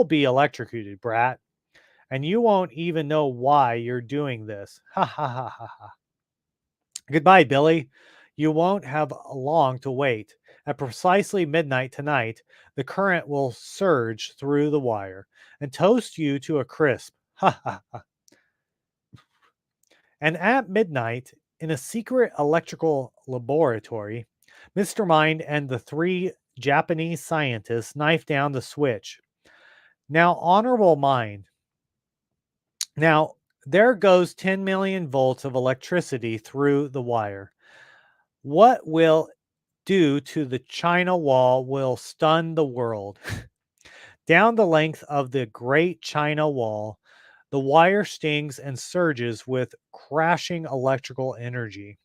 be electrocuted, brat, and you won't even know why you're doing this. Ha ha ha ha ha. Goodbye, Billy. You won't have long to wait. At precisely midnight tonight, the current will surge through the wire and toast you to a crisp. Ha ha ha. And at midnight, in a secret electrical laboratory, Mr. Mind and the three Japanese scientists knife down the switch. Now, honorable mind, now there goes 10 million volts of electricity through the wire. What will do to the China Wall will stun the world. Down the length of the Great China Wall, the wire stings and surges with crashing electrical energy.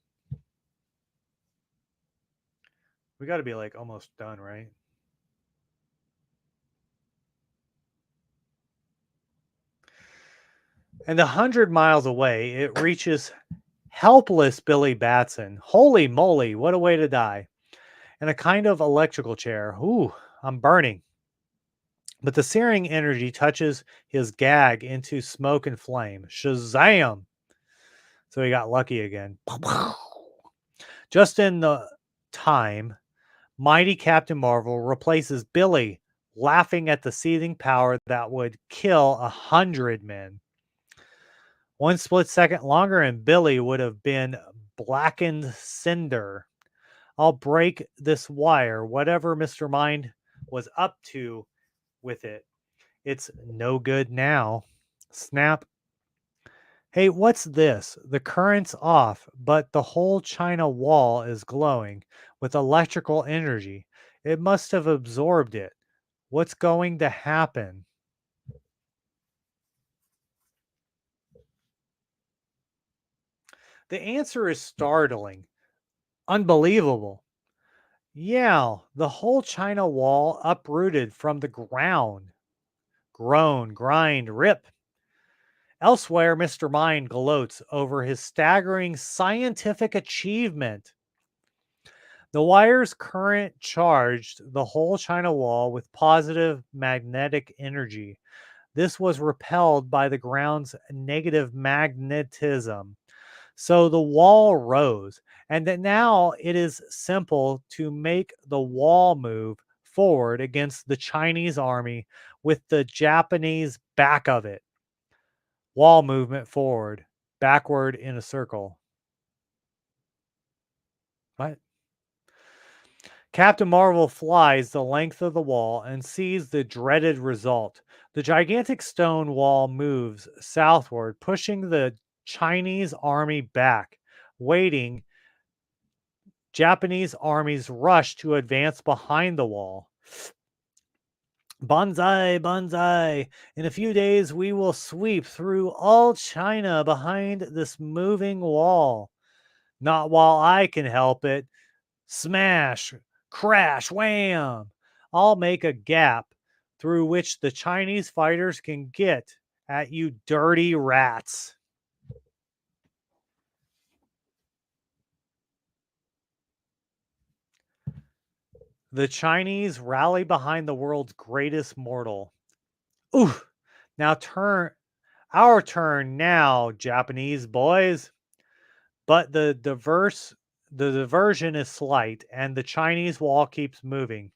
We got to be like almost done, right? And 100 miles away, it reaches helpless Billy Batson. Holy moly, what a way to die. In a kind of electrical chair. Ooh, I'm burning. But the searing energy touches his gag into smoke and flame. Shazam! So he got lucky again. Just in the time, mighty Captain Marvel replaces Billy, laughing at the seething power that would kill 100 men. One split second longer, and Billy would have been blackened cinder. I'll break this wire, whatever Mr. Mind was up to with it. It's no good now. Snap. Hey, what's this? The current's off, but the whole China Wall is glowing with electrical energy. It must have absorbed it. What's going to happen? The answer is startling, unbelievable. Yeah, the whole China Wall uprooted from the ground. Groan, grind, rip. Elsewhere, Mr. Mind gloats over his staggering scientific achievement. The wire's current charged the whole China Wall with positive magnetic energy. This was repelled by the ground's negative magnetism. So the wall rose, and that now it is simple to make the wall move forward against the Chinese army with the Japanese back of it. Wall movement forward, backward in a circle. What? Captain Marvel flies the length of the wall and sees the dreaded result. The gigantic stone wall moves southward, pushing the Chinese army back. Waiting, Japanese armies rush to advance behind the wall. Banzai, banzai. In a few days, we will sweep through all China behind this moving wall. Not while I can help it. Smash, crash, wham! I'll make a gap through which the Chinese fighters can get at you dirty rats. The Chinese rally behind the world's greatest mortal. Ooh, now our turn now, Japanese boys. But the diversion is slight, and the Chinese wall keeps moving.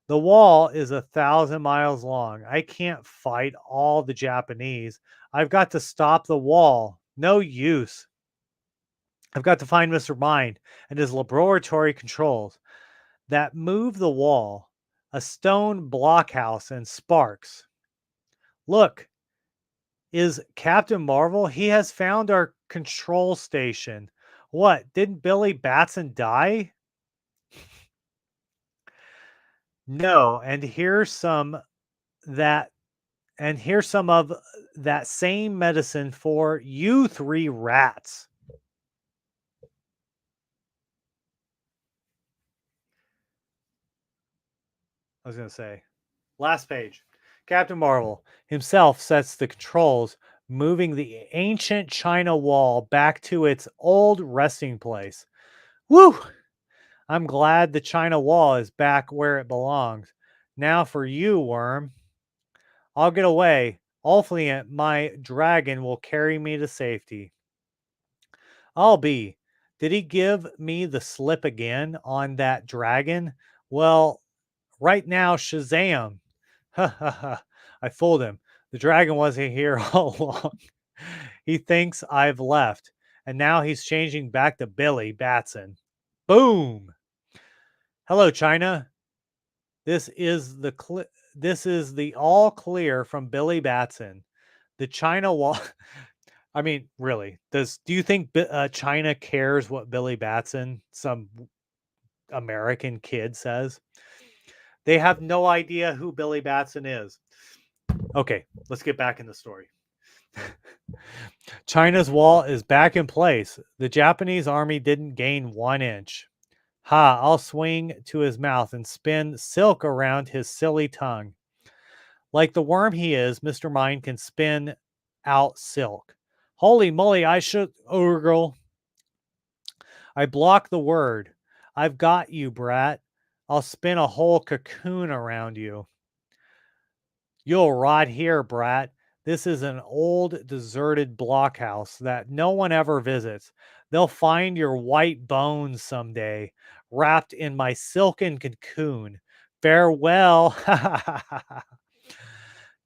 The wall is 1,000 miles long. I can't fight all the Japanese. I've got to stop the wall. No use. I've got to find Mr. Mind and his laboratory controls that move the wall, a stone blockhouse and sparks. Look, is Captain Marvel? He has found our control station. What? Didn't Billy Batson die? No, and that here's some of that same medicine for you three rats. I was going to say, last page. Captain Marvel himself sets the controls, moving the ancient China wall back to its old resting place. Woo! I'm glad the China wall is back where it belongs. Now for you, Worm. I'll get away. Hopefully, my dragon will carry me to safety. I'll be. Did he give me the slip again on that dragon? Well, right now, Shazam. Ha ha ha. I fooled him. The dragon wasn't here all along. He thinks I've left, and now he's changing back to Billy Batson. Boom. Hello, China. This is the all clear from Billy Batson. The China wall. I mean, really, do you think China cares what Billy Batson, some American kid, says? They have no idea who Billy Batson is. Okay, let's get back in the story. China's wall is back in place. The Japanese army didn't gain 1 inch. Ha, I'll swing to his mouth and spin silk around his silly tongue. Like the worm he is, Mr. Mind can spin out silk. Holy moly, I should. Urgle. I block the word. I've got you, brat. I'll spin a whole cocoon around you. You'll rot here, brat. This is an old, deserted blockhouse that no one ever visits. They'll find your white bones someday, wrapped in my silken cocoon. Farewell.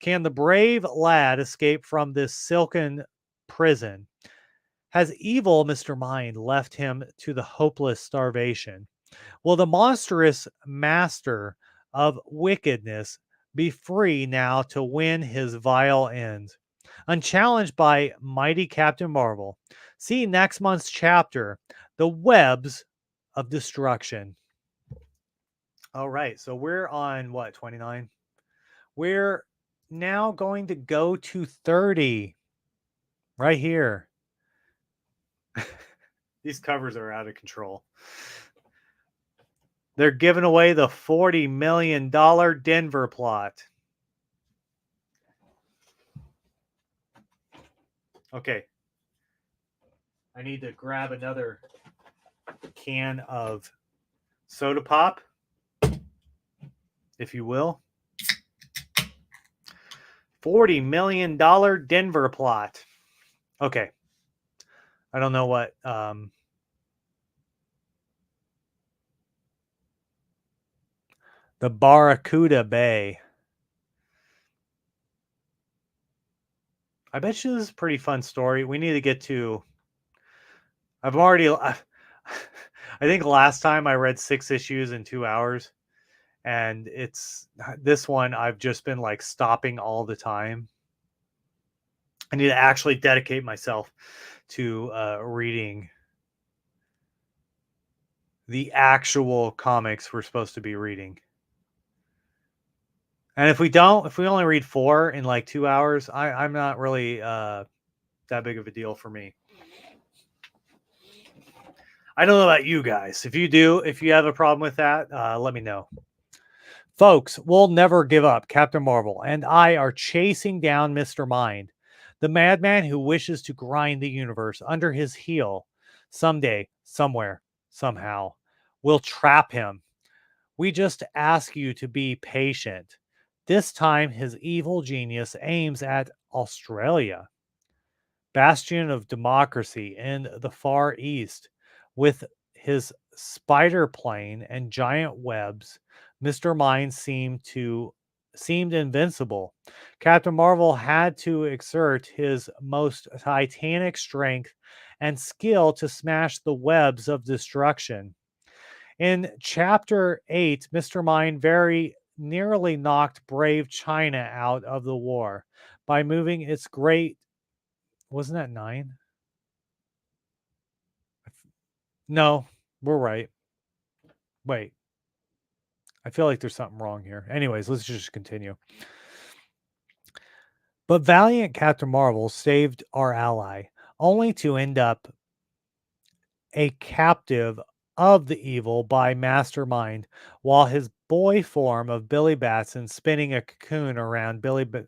Can the brave lad escape from this silken prison? Has evil Mr. Mind left him to the hopeless starvation? Will the monstrous master of wickedness be free now to win his vile ends? Unchallenged by mighty Captain Marvel. See next month's chapter, The Webs of Destruction. All right, so we're on what, 29? We're now going to go to 30 right here. These covers are out of control. They're giving away the $40 million Denver plot. Okay. I need to grab another can of soda pop, if you will. $40 million Denver plot. Okay. I don't know what. The Barracuda Bay. I bet you this is a pretty fun story. We need to get to. I think last time I read 6 issues in 2 hours, and it's this one I've just been like stopping all the time. I need to actually dedicate myself to reading the actual comics we're supposed to be reading. And if we only read 4 in like 2 hours, I'm not really that big of a deal for me. I don't know about you guys. If you have a problem with that, let me know. Folks, we'll never give up. Captain Marvel and I are chasing down Mr. Mind, the madman who wishes to grind the universe under his heel. Someday, somewhere, somehow, we'll trap him. We just ask you to be patient. This time, his evil genius aims at Australia, bastion of democracy in the Far East. With his spider plane and giant webs, Mr. Mind seemed invincible. Captain Marvel had to exert his most titanic strength and skill to smash the webs of destruction. In chapter 8, Mr. Mind very nearly knocked brave China out of the war by moving its great. Wasn't that 9? No, we're right. Wait. I feel like there's something wrong here. Anyways, let's just continue. But valiant Captain Marvel saved our ally, only to end up a captive of the evil by Mastermind, while his boy form of Billy Batson spinning a cocoon around that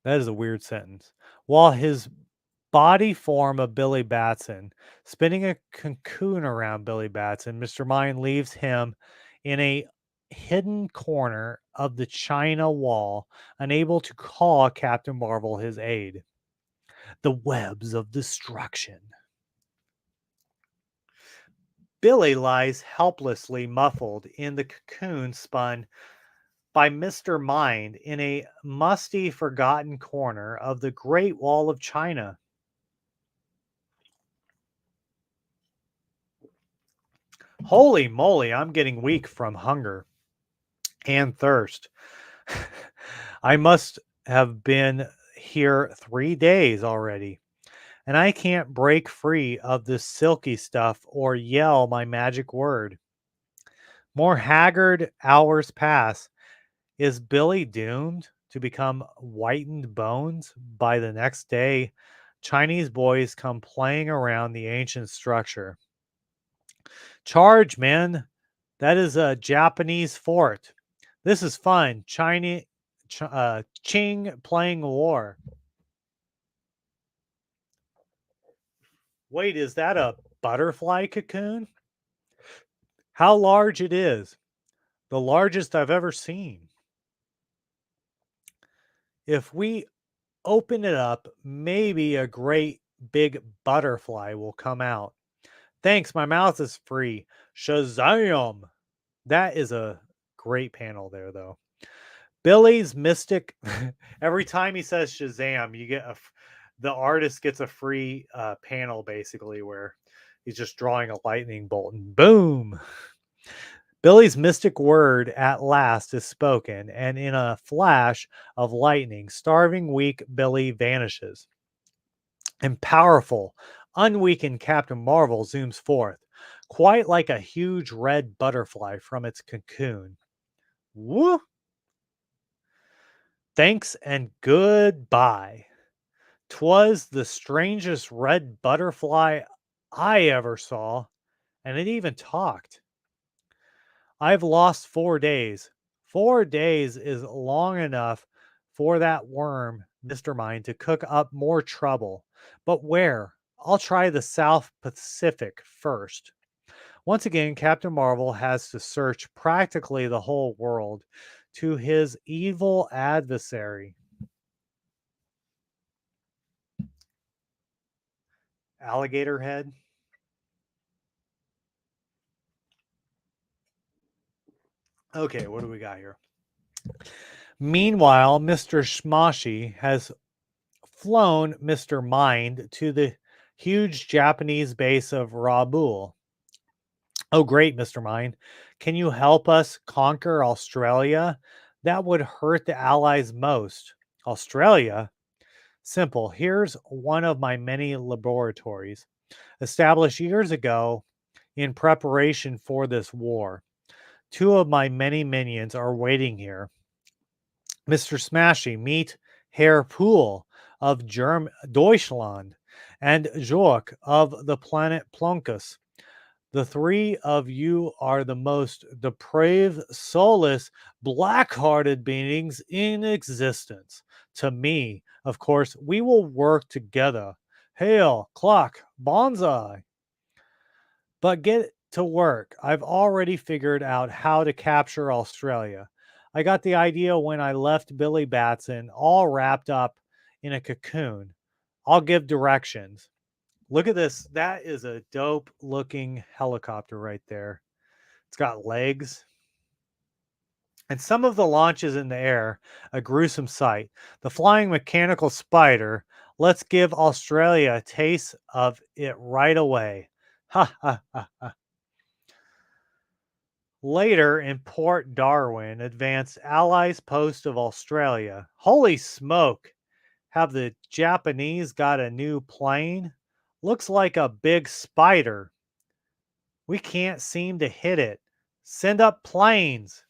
is a weird sentence. While his body form of Billy Batson spinning a cocoon around Billy Batson, Mr. Mind leaves him in a hidden corner of the China wall, unable to call Captain Marvel his aid. The webs of destruction. Billy lies helplessly muffled in the cocoon spun by Mr. Mind in a musty, forgotten corner of the Great Wall of China. Holy moly, I'm getting weak from hunger and thirst. I must have been here 3 days already, and I can't break free of this silky stuff or yell my magic word. More haggard hours pass. Is Billy doomed to become whitened bones by the next day? Chinese boys come playing around the ancient structure. Charge, men! That is a Japanese fort. This is fun. Qing playing war. Wait, is that a butterfly cocoon? How large it is. The largest I've ever seen. If we open it up, maybe a great big butterfly will come out. Thanks, my mouth is free. Shazam! That is a great panel there, though. Billy's mystic. Every time he says Shazam, you get the artist gets a free panel basically where he's just drawing a lightning bolt and boom. Billy's mystic word at last is spoken, and in a flash of lightning, starving, weak Billy vanishes. And powerful, unweakened Captain Marvel zooms forth, quite like a huge red butterfly from its cocoon. Woo! Thanks and goodbye. 'Twas the strangest red butterfly I ever saw, and it even talked. I've lost 4 days. 4 days is long enough for that worm, Mr. Mind, to cook up more trouble. But where? I'll try the South Pacific first. Once again, Captain Marvel has to search practically the whole world to his evil adversary. Alligator head. Okay, what do we got here? Meanwhile, Mr. Shmashi has flown Mr. Mind to the huge Japanese base of Rabul. Oh, great, Mr. Mind. Can you help us conquer Australia? That would hurt the Allies most. Australia? Simple. Here's one of my many laboratories established years ago in preparation for this war. 2 of my many minions are waiting here. Mr. Smashy, meet Herr Poole of Deutschland and Jork of the planet Plunkus. The 3 of you are the most depraved, soulless, black-hearted beings in existence. To me, of course, we will work together. Hail, clock, bonsai. But get to work. I've already figured out how to capture Australia. I got the idea when I left Billy Batson all wrapped up in a cocoon. I'll give directions. Look at this. That is a dope looking helicopter right there. It's got legs. And some of the launches in the air, a gruesome sight. The flying mechanical spider. Let's give Australia a taste of it right away. Ha ha ha ha. Later in Port Darwin, advanced Allies post of Australia. Holy smoke! Have the Japanese got a new plane? Looks like a big spider. We can't seem to hit it. Send up planes.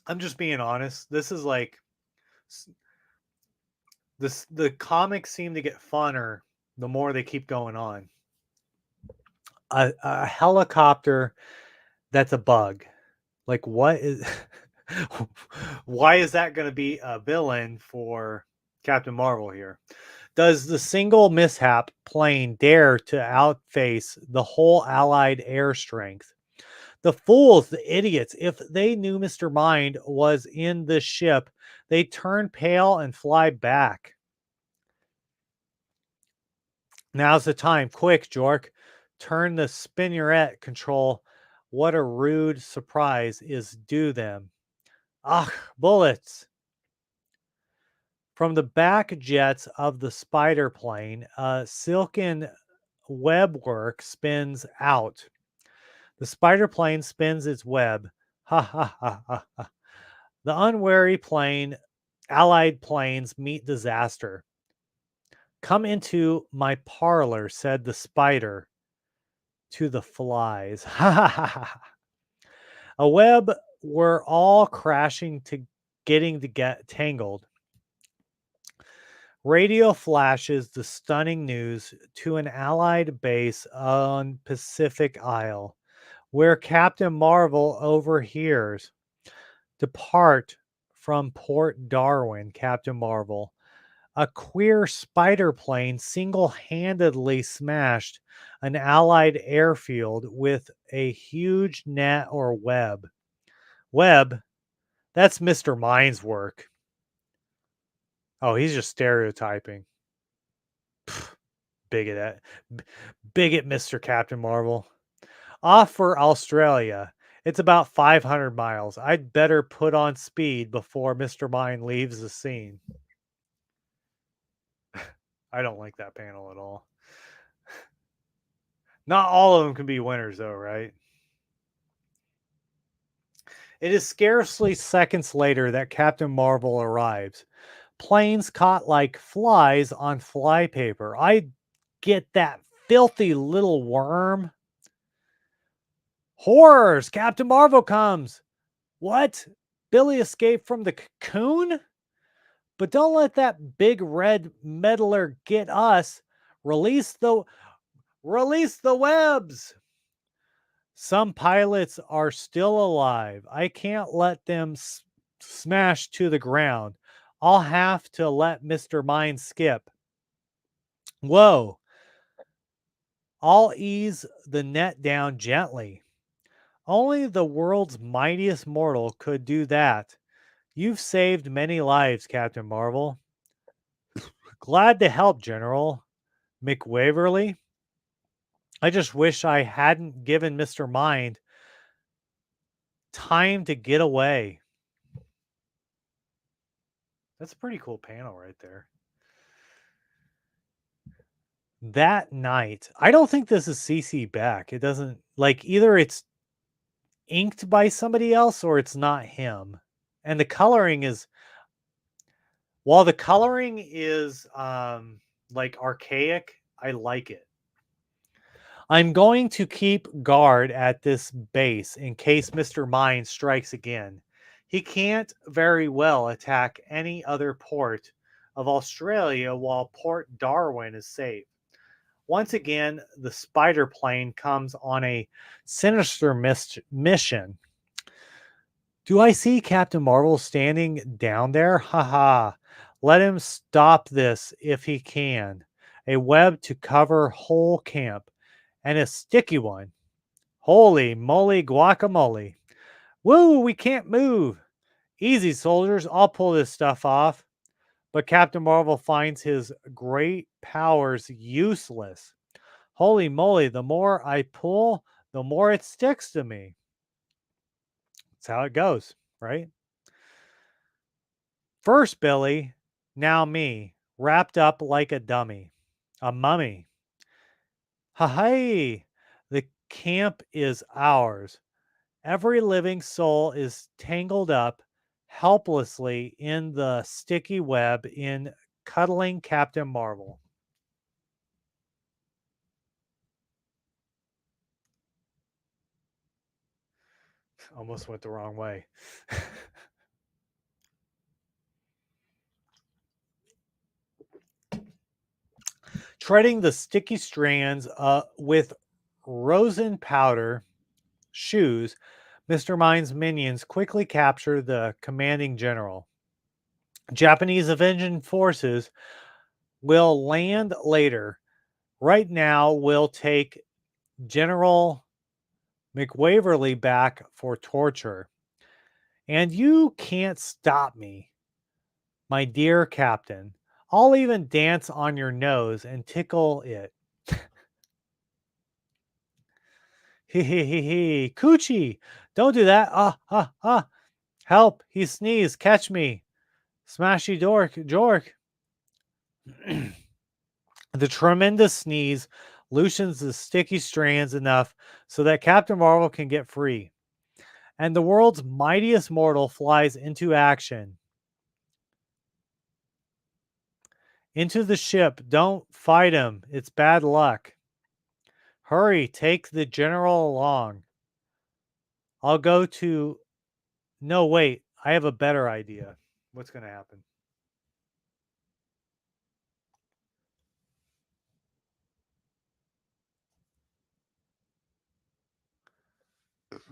I'm just being honest. This is like this. The comics seem to get funner the more they keep going on. A helicopter that's a bug. Like, what is? Why is that going to be a villain for Captain Marvel here? Does the single mishap plane dare to outface the whole Allied air strength? The fools, the idiots, if they knew Mr. Mind was in the ship, they'd turn pale and fly back. Now's the time. Quick, Jork. Turn the spinneret control. What a rude surprise is due them. Ah, bullets. From the back jets of the spider plane, a silken webwork spins out. The spider plane spins its web. Ha ha ha ha ha. The unwary plane, allied planes meet disaster. Come into my parlor, said the spider to the flies. Ha ha ha ha. A web we're all crashing to getting to get tangled. Radio flashes the stunning news to an allied base on Pacific Isle, where Captain Marvel overhears. Depart from Port Darwin, Captain Marvel. A queer spider plane single handedly smashed an allied airfield with a huge net or web. Web? That's Mr. Mind's work. Oh, he's just stereotyping. Bigot, bigot, Mr. Captain Marvel. Off for Australia. It's about 500 miles. I'd better put on speed before Mr. Mind leaves the scene. I don't like that panel at all. Not all of them can be winners, though, right? It is scarcely seconds later that Captain Marvel arrives. Planes caught like flies on flypaper. I get that filthy little worm. Horrors! Captain Marvel comes. What? Billy escaped from the cocoon? But don't let that big red meddler get us. Release the webs. Some pilots are still alive. I can't let them smash to the ground. I'll have to let Mr. Mind skip. Whoa. I'll ease the net down gently. Only the world's mightiest mortal could do that. You've saved many lives, Captain Marvel. Glad to help, General. McWaverly. I just wish I hadn't given Mr. Mind time to get away. That's a pretty cool panel right there. That night, I don't think this is CC Beck. It doesn't, like, either it's inked by somebody else or it's not him. And the coloring is, while the coloring is like archaic, I like it. I'm going to keep guard at this base in case Mr. Mind strikes again. He can't very well attack any other port of Australia while Port Darwin is safe. Once again, the spider plane comes on a sinister mission. Do I see Captain Marvel standing down there? Haha. Let him stop this if he can. A web to cover whole camp. And a sticky one. Holy moly guacamole. Woo, we can't move. Easy, soldiers. I'll pull this stuff off. But Captain Marvel finds his great powers useless. Holy moly, the more I pull, the more it sticks to me. That's how it goes, right? First Billy, now me, wrapped up like a dummy. A mummy. Ha-hey! The camp is ours. Every living soul is tangled up. helplessly in the sticky web in cuddling Captain Marvel. Almost went the wrong way. Treading the sticky strands with rosin powder shoes, Mr. Mind's minions quickly capture the commanding general. Japanese Avenging forces will land later. Right now, we'll take General McWaverly back for torture. And you can't stop me, my dear captain. I'll even dance on your nose and tickle it. Hee hee hee hee. Coochie! Don't do that. Help! He sneezed. Catch me. Smashy dork. Jork. The tremendous sneeze loosens the sticky strands enough so that Captain Marvel can get free. And the world's mightiest mortal flies into action. Into the ship. Don't fight him. It's bad luck. Hurry, take the general along. I'll go to... No, wait. I have a better idea. What's going to happen?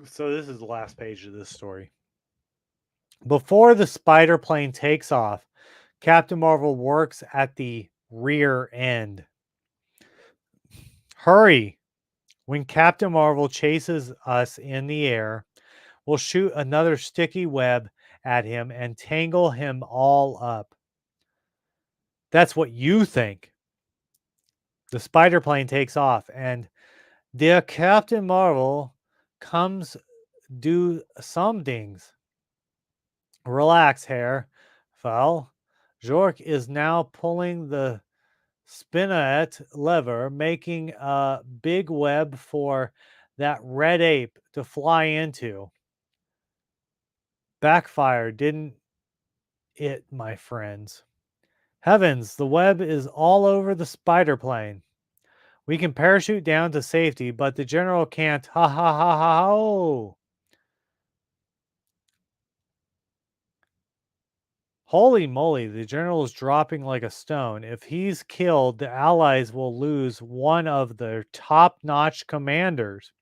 So this is the last page of this story. Before the spider plane takes off, Captain Marvel works at the rear end. Hurry! When Captain Marvel chases us in the air, we'll shoot another sticky web at him and tangle him all up. That's what you think. The spider plane takes off, and dear Captain Marvel comes do some things. Relax, Hare. Foul. Jork is now pulling the spinet lever, making a big web for that red ape to fly into. Backfire, didn't it, my friends? Heavens, the web is all over the spider plane. We can parachute down to safety, but the general can't. Ha ha ha ha ho! Holy moly, the general is dropping like a stone. If he's killed, the Allies will lose one of their top-notch commanders.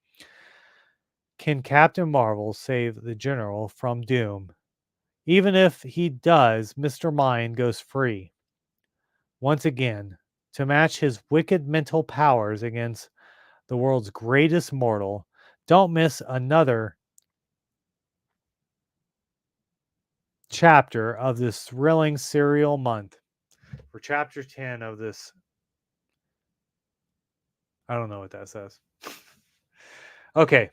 Can Captain Marvel save the general from doom? Even if he does, Mr. Mind goes free. Once again, to match his wicked mental powers against the world's greatest mortal, don't miss another chapter of this thrilling serial month. For chapter 10 of this, I don't know what that says. Okay.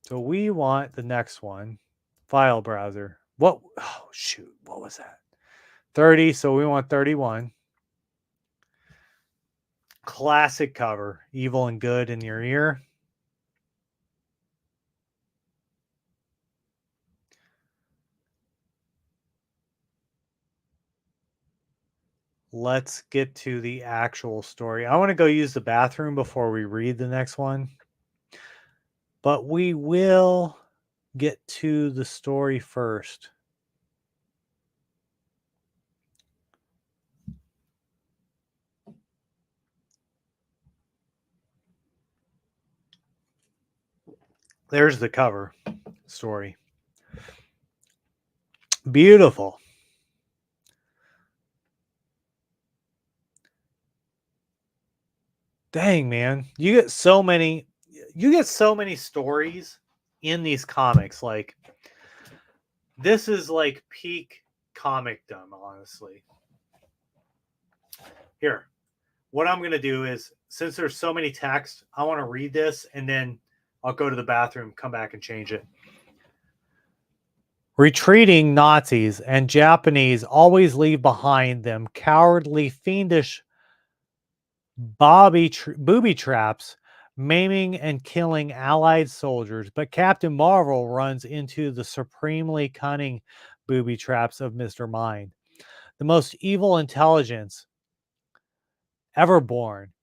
So we want the next one. File browser. What? Oh, shoot. What was that? 30. So we want 31. Classic cover. Evil and good in your ear. Let's get to the actual story. I want to go use the bathroom before we read the next one. But we will get to the story first. There's the cover story. Beautiful. Dang, man. You get so many stories in these comics. Like, this is like peak comicdom, honestly. Here, what I'm going to do is, since there's so many texts, I want to read this and then I'll go to the bathroom, come back and change it. Retreating Nazis and Japanese always leave behind them cowardly, fiendish booby traps maiming and killing Allied soldiers, but Captain Marvel runs into the supremely cunning booby traps of Mr. Mind, the most evil intelligence ever born.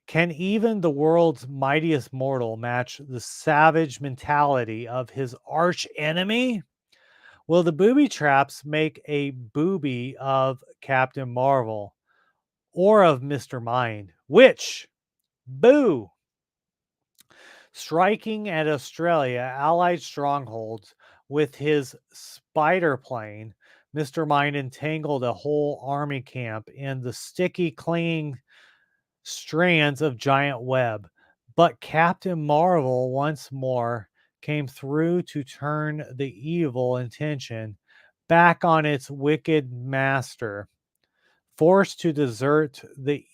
Can even the world's mightiest mortal match the savage mentality of his arch enemy? Will the booby traps make a booby of Captain Marvel or of Mr. Mind? Which? Boo! Striking at Australia, Allied strongholds with his spider plane, Mr. Mind entangled a whole army camp in the sticky, clinging strands of giant web. But Captain Marvel once more came through to turn the evil intention back on its wicked master. Forced to desert the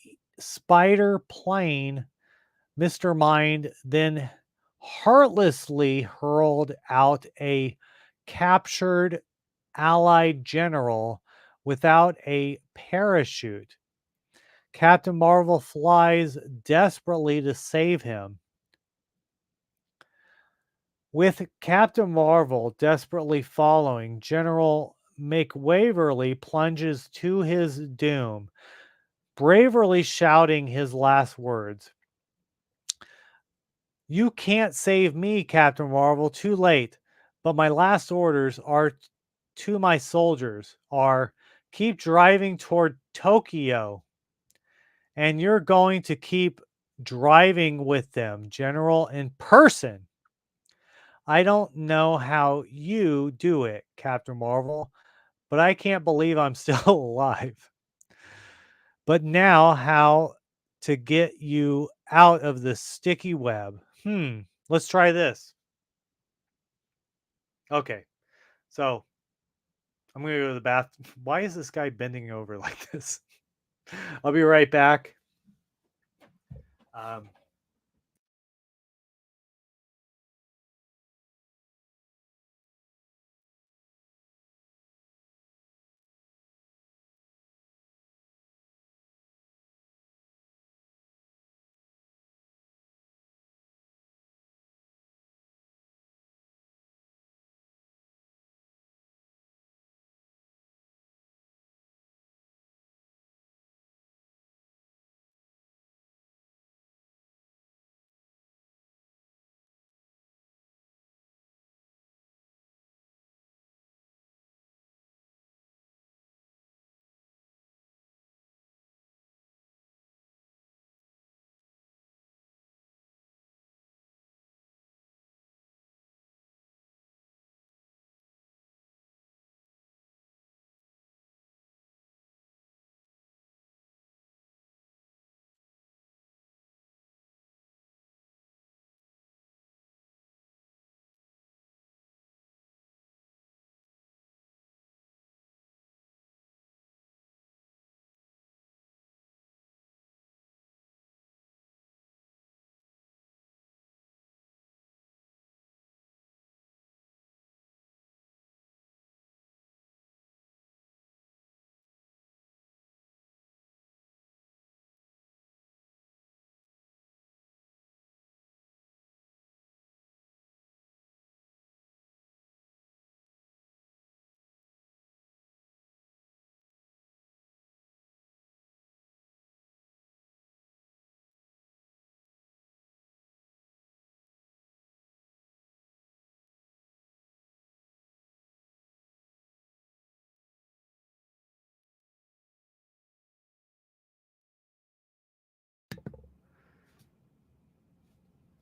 spider plane, Mr. Mind then heartlessly hurled out a captured Allied general without a parachute. Captain Marvel flies desperately to save him. With Captain Marvel desperately following, General McWaverly plunges to his doom, bravely shouting his last words. You can't save me, Captain Marvel, too late. But my last orders are to my soldiers are keep driving toward Tokyo. And you're going to keep driving with them, General, in person. I don't know how you do it, Captain Marvel, but I can't believe I'm still alive. But now, how to get you out of the sticky web? Let's try this. Okay, so I'm going to go to the bath. Why is this guy bending over like this? I'll be right back. Um,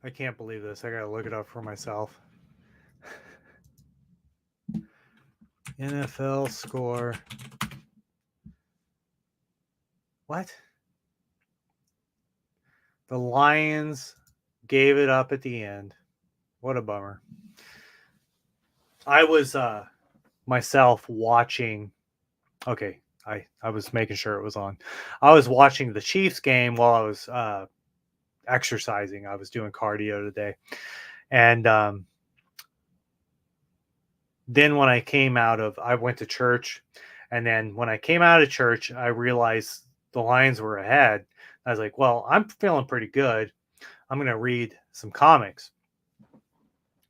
I can't believe this. I got to look it up for myself. NFL score. What? The Lions gave it up at the end. What a bummer. I was myself watching. Okay, I was making sure it was on. I was watching the Chiefs game while I was exercising. I was doing cardio today, and then when I went to church, and then when I came out of church, I realized the Lions were ahead. I was like, well, I'm feeling pretty good. I'm going to read some comics.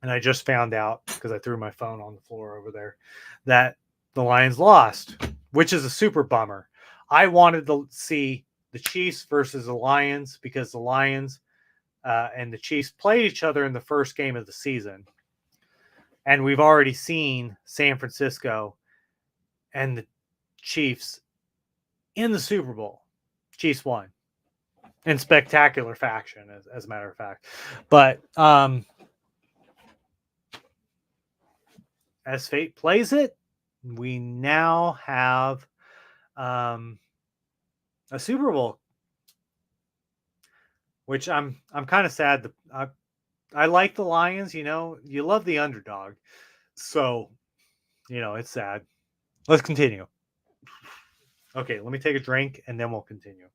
And I just found out, because I threw my phone on the floor over there, that the Lions lost, which is a super bummer. I wanted to see the Chiefs versus the Lions because the Lions and the Chiefs played each other in the first game of the season. And we've already seen San Francisco and the Chiefs in the Super Bowl. Chiefs won in spectacular fashion, as a matter of fact. But as fate plays it, we now have a Super Bowl, which I'm kind of sad. I like the Lions. You know, you love the underdog, so you know it's sad. Let's continue. Okay, let me take a drink and then we'll continue.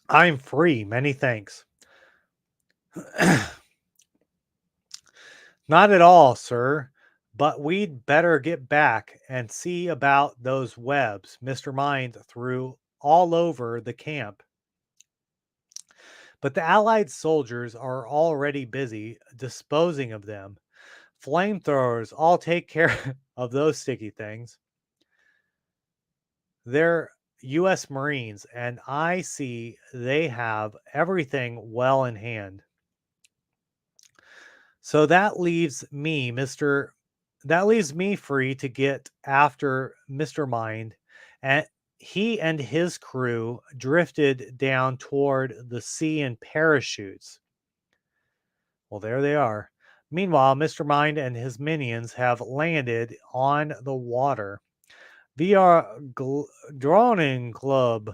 I'm free. Many thanks. Not at all, sir. But we'd better get back and see about those webs Mr. Mind threw all over the camp. But the Allied soldiers are already busy disposing of them. Flamethrowers all take care of those sticky things. They're U.S. Marines, and I see they have everything well in hand. So that leaves me, free to get after Mr. Mind, and he and his crew drifted down toward the sea in parachutes. Well, there they are. Meanwhile, Mr. Mind and his minions have landed on the water. VR Droning Club.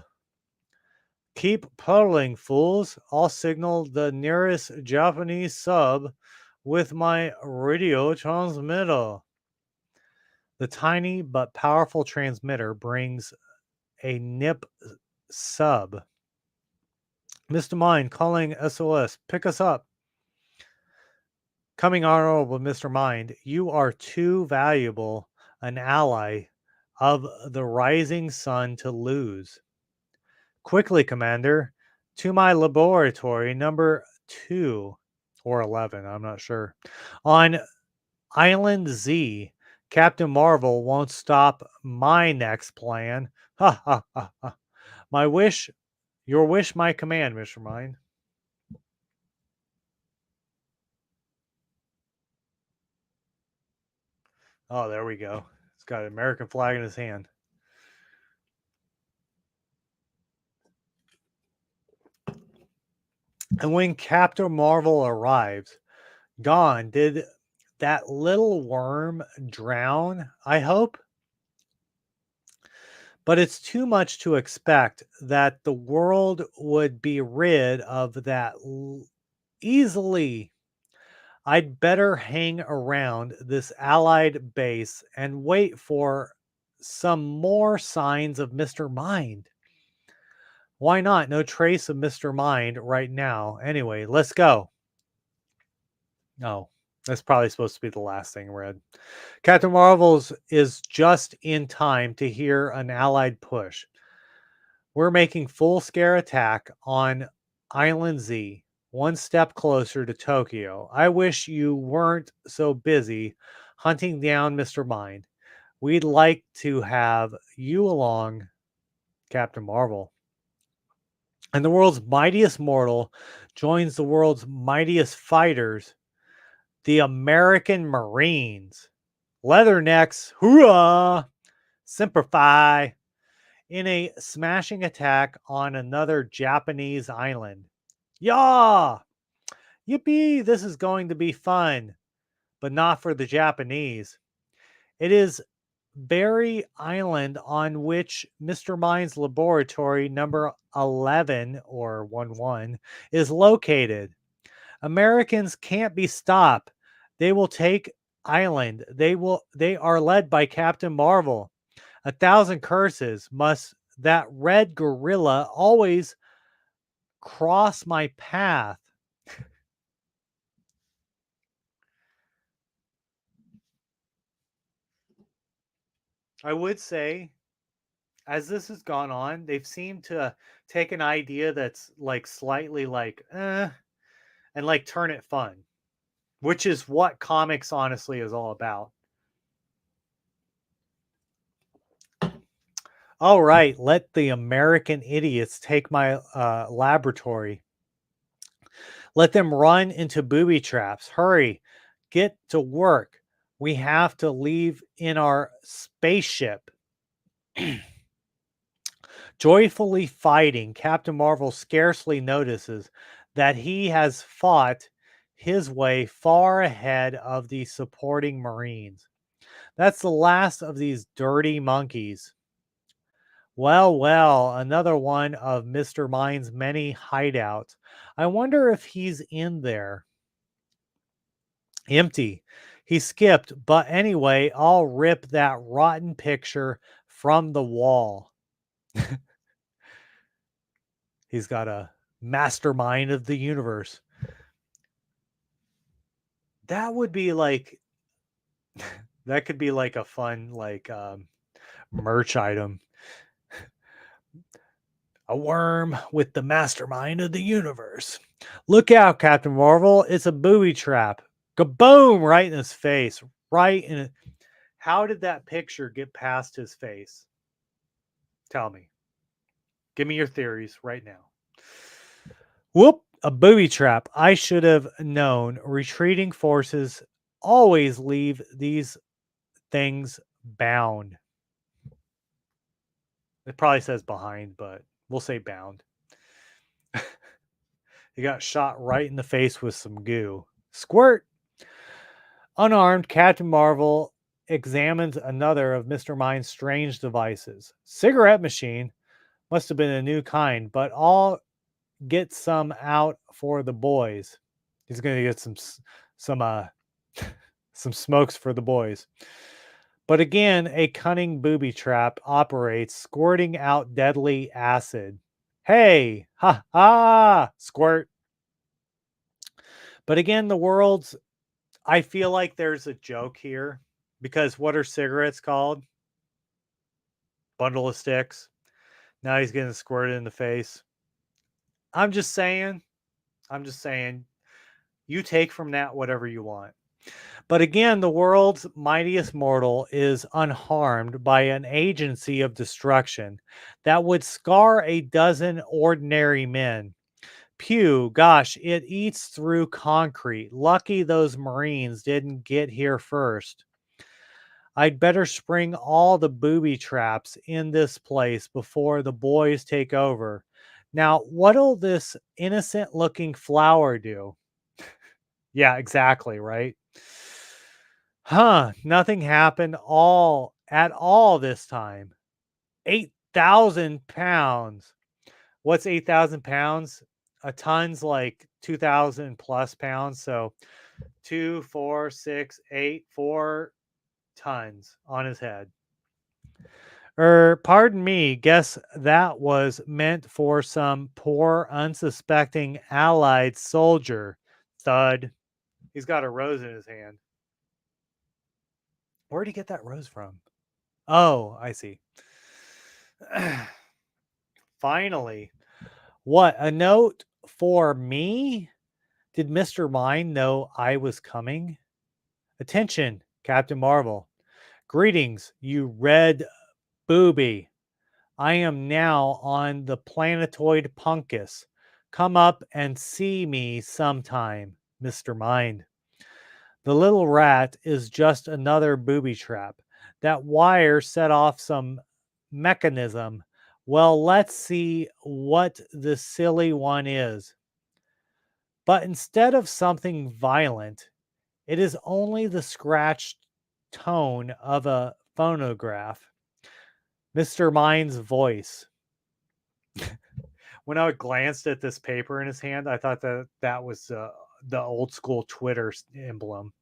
Keep puddling, fools. I'll signal the nearest Japanese sub with my radio transmitter. The tiny but powerful transmitter brings a NIP sub. Mr. Mind calling SOS. Pick us up. Coming honorable Mr. Mind, you are too valuable an ally of the rising sun to lose. Quickly, Commander, to my laboratory number 2 or 11, I'm not sure. On Island Z, Captain Marvel won't stop my next plan. Ha ha ha ha. My wish, your wish, my command, Mr. Mind. Oh, there we go. He's got an American flag in his hand. And when Captain Marvel arrives, gone, did that little worm drown, I hope? But it's too much to expect that the world would be rid of that easily. I'd better hang around this allied base and wait for some more signs of Mr. Mind. Why not? No trace of Mr. Mind right now. Anyway, let's go. Oh, that's probably supposed to be the last thing read. Captain Marvel's is just in time to hear an allied push. We're making full scare attack on Island Z, one step closer to Tokyo. I wish you weren't so busy hunting down Mr. Mind. We'd like to have you along, Captain Marvel. And the world's mightiest mortal joins the world's mightiest fighters, the American Marines. Leathernecks, hoorah! Semper Fi! In a smashing attack on another Japanese island. Yah! Yippee! This is going to be fun, but not for the Japanese. It is Berry Island on which Mr. Mind's laboratory number 11 or 11 is located. Americans can't be stopped. They will take island. They are led by Captain Marvel. 1,000 curses must that red gorilla always cross my path. I would say, as this has gone on, they've seemed to take an idea that's like slightly like, and like turn it fun, which is what comics honestly is all about. All right, let the American idiots take my laboratory. Let them run into booby traps. Hurry, get to work. We have to leave in our spaceship. Joyfully fighting, Captain Marvel scarcely notices that he has fought his way far ahead of the supporting Marines. That's the last of these dirty monkeys. Well, well, another one of Mr. Mind's many hideouts. I wonder if he's in there. Empty. He skipped, but anyway, I'll rip that rotten picture from the wall. He's got a mastermind of the universe. That would be like that could be like a fun like merch item. A worm with the mastermind of the universe. Look out, Captain Marvel. It's a booby trap. Kaboom! Right in his face. Right in it. How did that picture get past his face? Tell me. Give me your theories right now. Whoop! A booby trap. I should have known. Retreating forces always leave these things bound. It probably says behind, but we'll say bound. He got shot right in the face with some goo. Squirt! Unarmed, Captain Marvel examines another of Mr. Mind's strange devices. Cigarette machine. Must have been a new kind, but I'll get some out for the boys. He's going to get some some smokes for the boys. But again, a cunning booby trap operates, squirting out deadly acid. Hey, ha ha, squirt. But again, I feel like there's a joke here because what are cigarettes called? Bundle of sticks. Now he's getting squirted in the face. I'm just saying, you take from that whatever you want. But again, the world's mightiest mortal is unharmed by an agency of destruction that would scar a dozen ordinary men. Pew, gosh, it eats through concrete. Lucky those Marines didn't get here first. I'd better spring all the booby traps in this place before the boys take over. Now, what'll this innocent looking flower do? Yeah, exactly, right? Huh, nothing happened at all this time. 8,000 pounds. What's 8,000 pounds? A ton's like 2,000 plus pounds. So 2, 4, 6, 8, 4 tons on his head. Pardon me, guess that was meant for some poor, unsuspecting Allied soldier. Thud. He's got a rose in his hand. Where'd he get that rose from? Oh, I see. Finally. What, a note for me? Did Mr. Mind know I was coming? Attention, Captain Marvel. Greetings, you red booby. I am now on the planetoid Punkus. Come up and see me sometime, Mr. Mind. The little rat is just another booby trap. That wire set off some mechanism. Well, let's see what the silly one is. But instead of something violent, it is only the scratched tone of a phonograph. Mr. Mind's voice. When I glanced at this paper in his hand, I thought that was the old school Twitter emblem.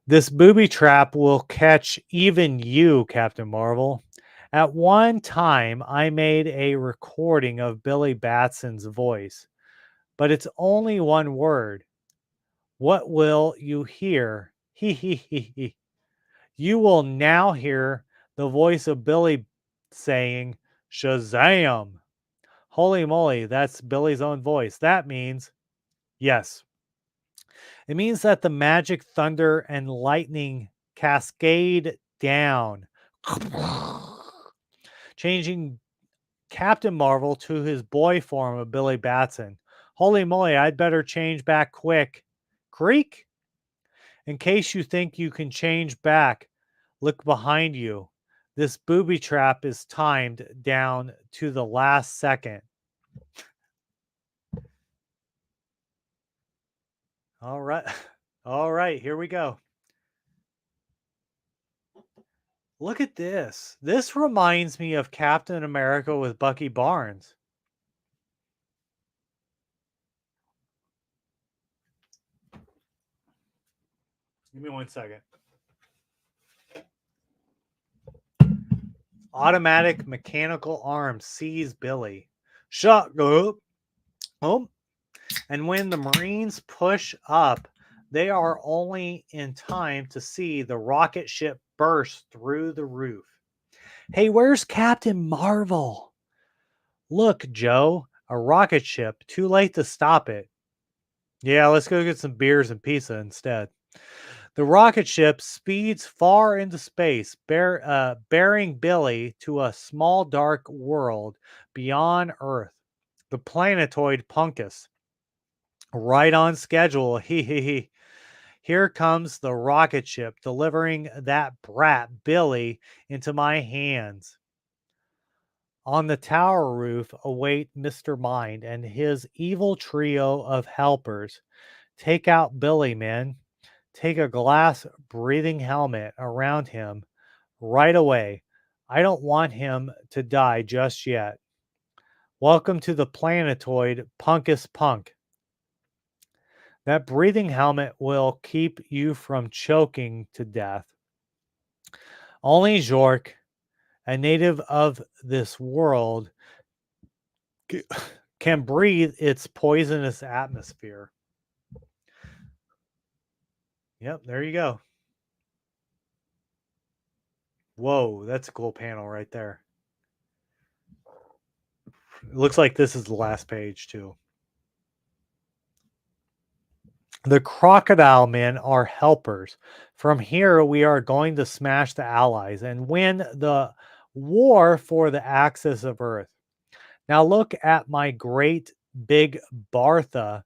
This booby trap will catch even you, Captain Marvel. At one time, I made a recording of Billy Batson's voice, but it's only one word. What will you hear? He. You will now hear the voice of Billy saying, Shazam! Holy moly, that's Billy's own voice. That means yes. It means that the magic thunder and lightning cascade down, changing Captain Marvel to his boy form of Billy Batson. Holy moly, I'd better change back quick. Creak? In case you think you can change back, look behind you. This booby trap is timed down to the last second. All right. All right, here we go. Look at this. This reminds me of Captain America with Bucky Barnes. Give me 1 second. Automatic mechanical arm seize Billy. Shut up. Oh. And when the Marines push up, they are only in time to see the rocket ship burst through the roof. Hey, where's Captain Marvel? Look, Joe, a rocket ship. Too late to stop it. Yeah, let's go get some beers and pizza instead. The rocket ship speeds far into space, bearing Billy to a small dark world beyond Earth, the planetoid Punkus. Right on schedule. He. Here comes the rocket ship, delivering that brat Billy into my hands. On the tower roof await Mr. Mind and his evil trio of helpers. Take out Billy, men. Take a glass breathing helmet around him right away. I don't want him to die just yet. Welcome to the planetoid Punkus Punk. That breathing helmet will keep you from choking to death. Only Jork, a native of this world, can breathe its poisonous atmosphere. Yep, there you go. Whoa, that's a cool panel right there. It looks like this is the last page, too. The crocodile men are helpers. From here, we are going to smash the allies and win the war for the axis of Earth. Now look at my great big Bartha.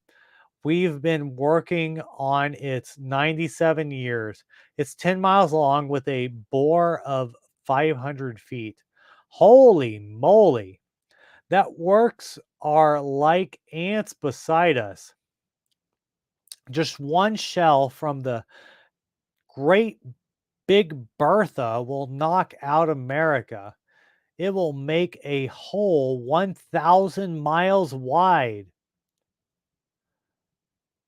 We've been working on its 97 years. It's 10 miles long with a bore of 500 feet. Holy moly. That works are like ants beside us. Just one shell from the great big Bertha will knock out America. It will make a hole 1,000 miles wide.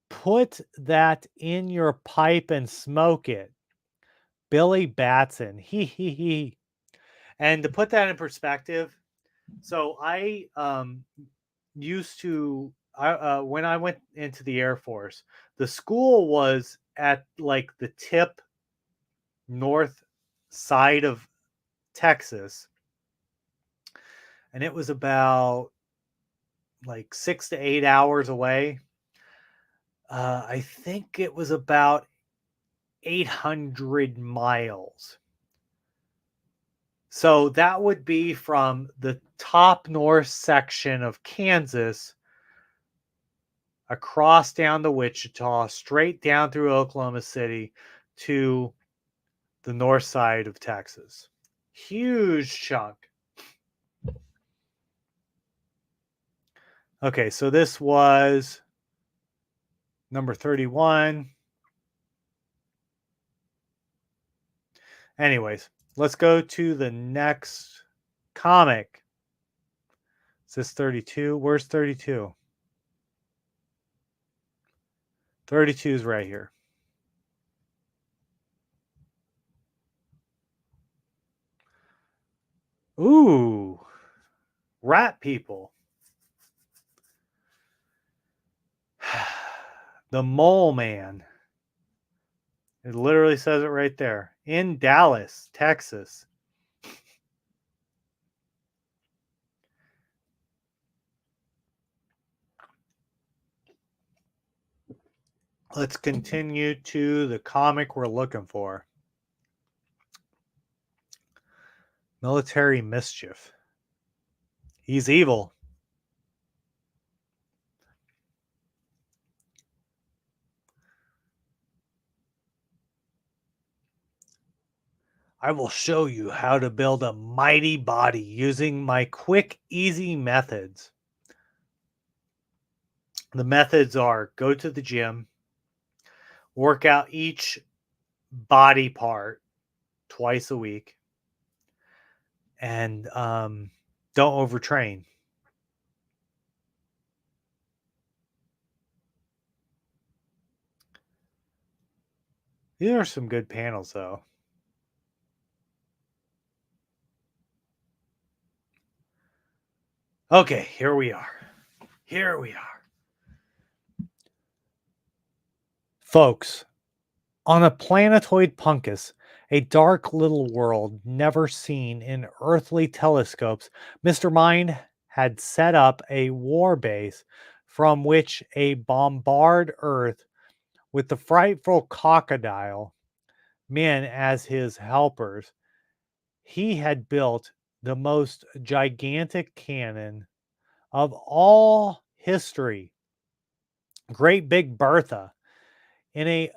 Put that in your pipe and smoke it. Billy Batson. He. And to put that in perspective, so I used to when I went into the Air Force, the school was at like the tip north side of Texas, and it was about like 6 to 8 hours away. I think it was about 800 miles. So that would be from the top north section of Kansas across down to Wichita, straight down through Oklahoma City to the north side of Texas. Huge chunk. Okay, so this was number 31. Anyways, let's go to the next comic. Is this 32? Where's 32? 32 is right here. Ooh, rat people. The Mole Man. It literally says it right there. In Dallas, Texas. Let's continue to the comic we're looking for. Military Mischief. He's evil. I will show you how to build a mighty body using my quick, easy methods. The methods are go to the gym, work out each body part twice a week, and don't overtrain. These are some good panels, though. Okay, here we are. Here we are. Folks, on a planetoid Punkus, a dark little world never seen in earthly telescopes, Mr. Mind had set up a war base from which a bombard Earth with the frightful crocodile men as his helpers. He had built the most gigantic cannon of all history, Great Big Bertha, in a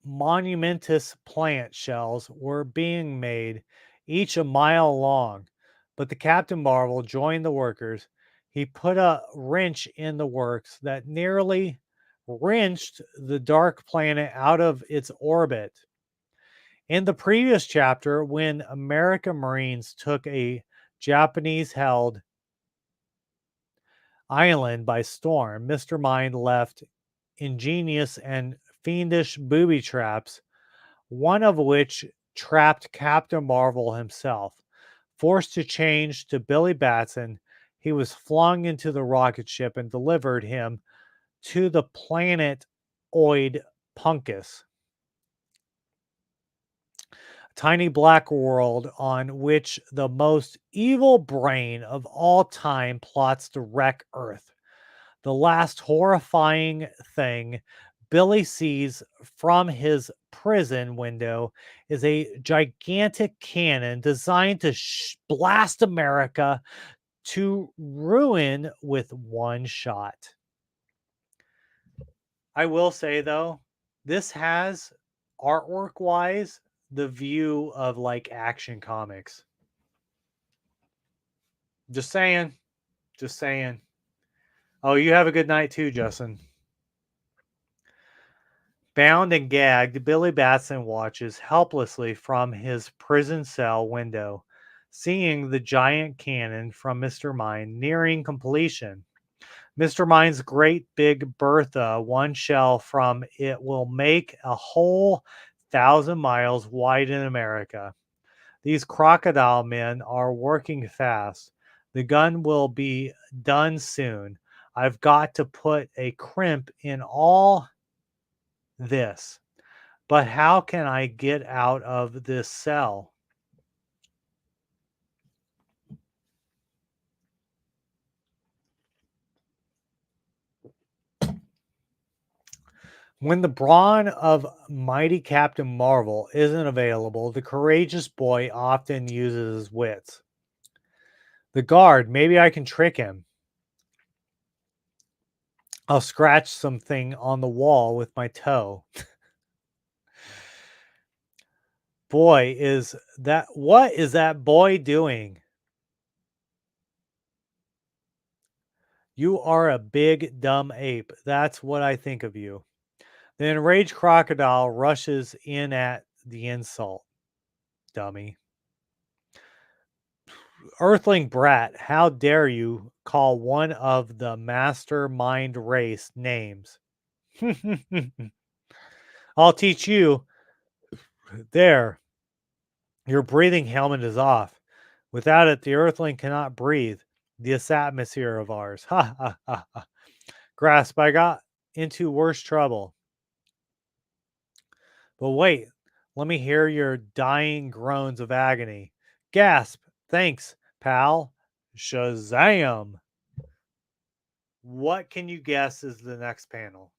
monumentous plant shells were being made, each a mile long. But the Captain Marvel joined the workers. He put a wrench in the works that nearly wrenched the dark planet out of its orbit. In the previous chapter, when American Marines took a Japanese held island by storm, Mr. Mind left ingenious and fiendish booby traps, one of which trapped Captain Marvel himself. Forced to change to Billy Batson, he was flung into the rocket ship and delivered him to the planet Oid Punkus, a tiny black world on which the most evil brain of all time plots to wreck Earth. The last horrifying thing Billy sees from his prison window is a gigantic cannon designed to blast America to ruin with one shot. I will say, though, this has artwork wise the view of like Action Comics. Just saying. Just saying. Oh, you have a good night too, Justin. Bound and gagged, Billy Batson watches helplessly from his prison cell window, seeing the giant cannon from Mr. Mind nearing completion. Mr. Mind's great big Bertha, one shell from it will make a whole 1,000 miles wide in America. These crocodile men are working fast. The gun will be done soon. I've got to put a crimp in all this. But how can I get out of this cell? When the brawn of mighty Captain Marvel isn't available, the courageous boy often uses his wits. The guard, maybe I can trick him. I'll scratch something on the wall with my toe. Boy, what is that boy doing? You are a big dumb ape. That's what I think of you. The enraged crocodile rushes in at the insult. Dummy. Earthling brat, how dare you call one of the mastermind race names? I'll teach you. There. Your breathing helmet is off. Without it, the Earthling cannot breathe. This atmosphere of ours. Ha ha ha ha. Grasp, I got into worse trouble. But wait, let me hear your dying groans of agony. Gasp. Thanks, pal. Shazam. What can you guess is the next panel?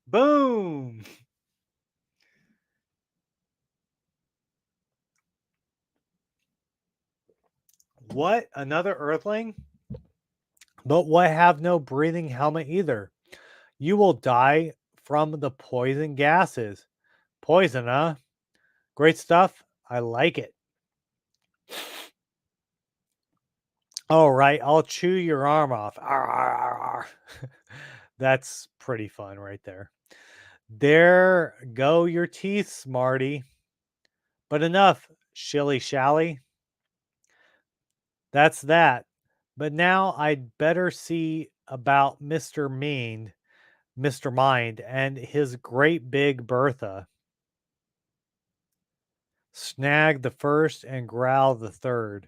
Boom. What? Another Earthling? But what have no breathing helmet either? You will die from the poison gases. Poison, huh? Great stuff. I like it. All right, I'll chew your arm off. Arr, arr, arr, arr. That's pretty fun right there. There go your teeth, Smarty. But enough, shilly shally. That's that. But now I'd better see about Mr. Mind, and his great big Bertha. Snag the first and growl the third.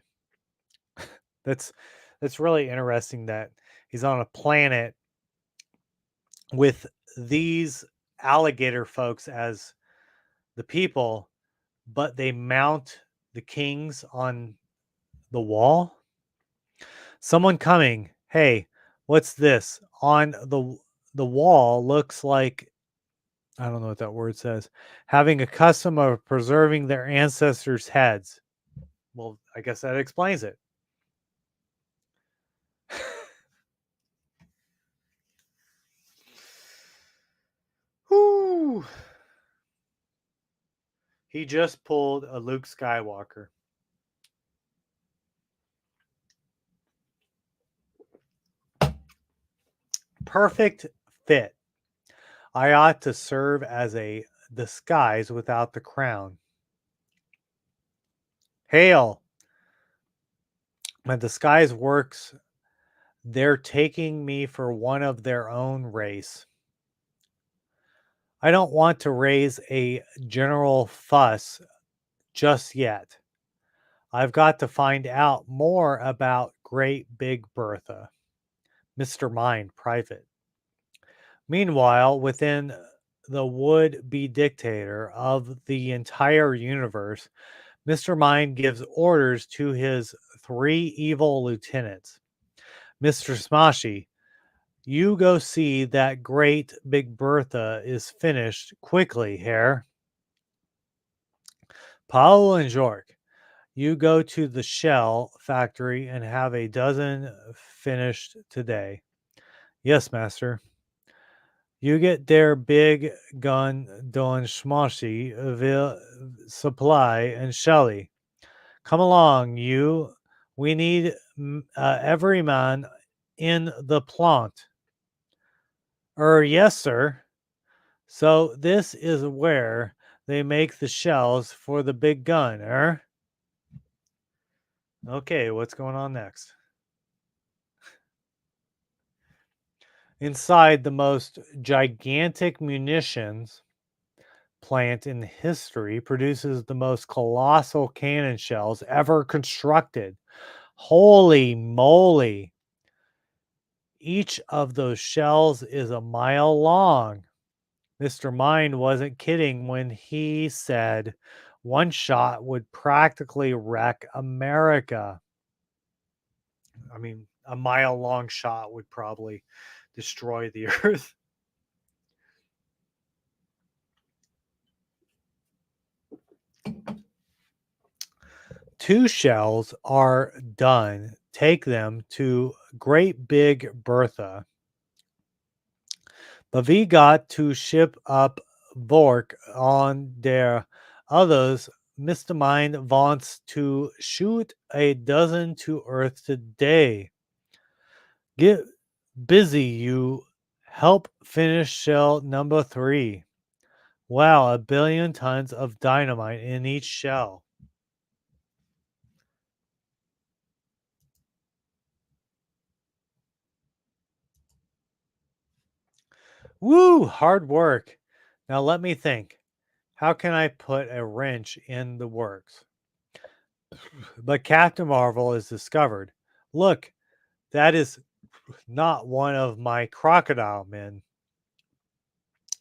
That's that's really interesting that he's on a planet with these alligator folks as the people, but they mount the kings on the wall. Someone coming. Hey, what's this? On the wall looks like I don't know what that word says. Having a custom of preserving their ancestors' heads. Well, I guess that explains it. Whoo! He just pulled a Luke Skywalker. Perfect fit. I ought to serve as a disguise without the crown. Hail! My disguise works. They're taking me for one of their own race. I don't want to raise a general fuss just yet. I've got to find out more about Great Big Bertha. Mr. Mind, private. Meanwhile, within the would be dictator of the entire universe, Mr. Mind gives orders to his three evil lieutenants. Mr. Smashy, you go see that Great Big Bertha is finished quickly, Hare. Paul and Jork, you go to the shell factory and have a dozen finished today. Yes, master. You get their big gun Don Schmoshy will supply and Shelly. Come along, you. We need every man in the plant. Yes, sir. So this is where they make the shells for the big gun, Okay, what's going on next? Inside the most gigantic munitions plant in history produces the most colossal cannon shells ever constructed. Holy moly. Each of those shells is a mile long. Mr. Mind wasn't kidding when he said one shot would practically wreck America. I mean, a mile long shot would probably destroy the earth. Two shells are done. Take them to Great Big Bertha. But we got to ship up Vork on der others. Mr. Mind wants to shoot a dozen to Earth today. Get busy, you. Help finish shell number 3. Wow, 1,000,000,000 tons of dynamite in each shell. Woo, hard work. Now let me think. How can I put a wrench in the works? But Captain Marvel is discovered. Look, that is not one of my crocodile men.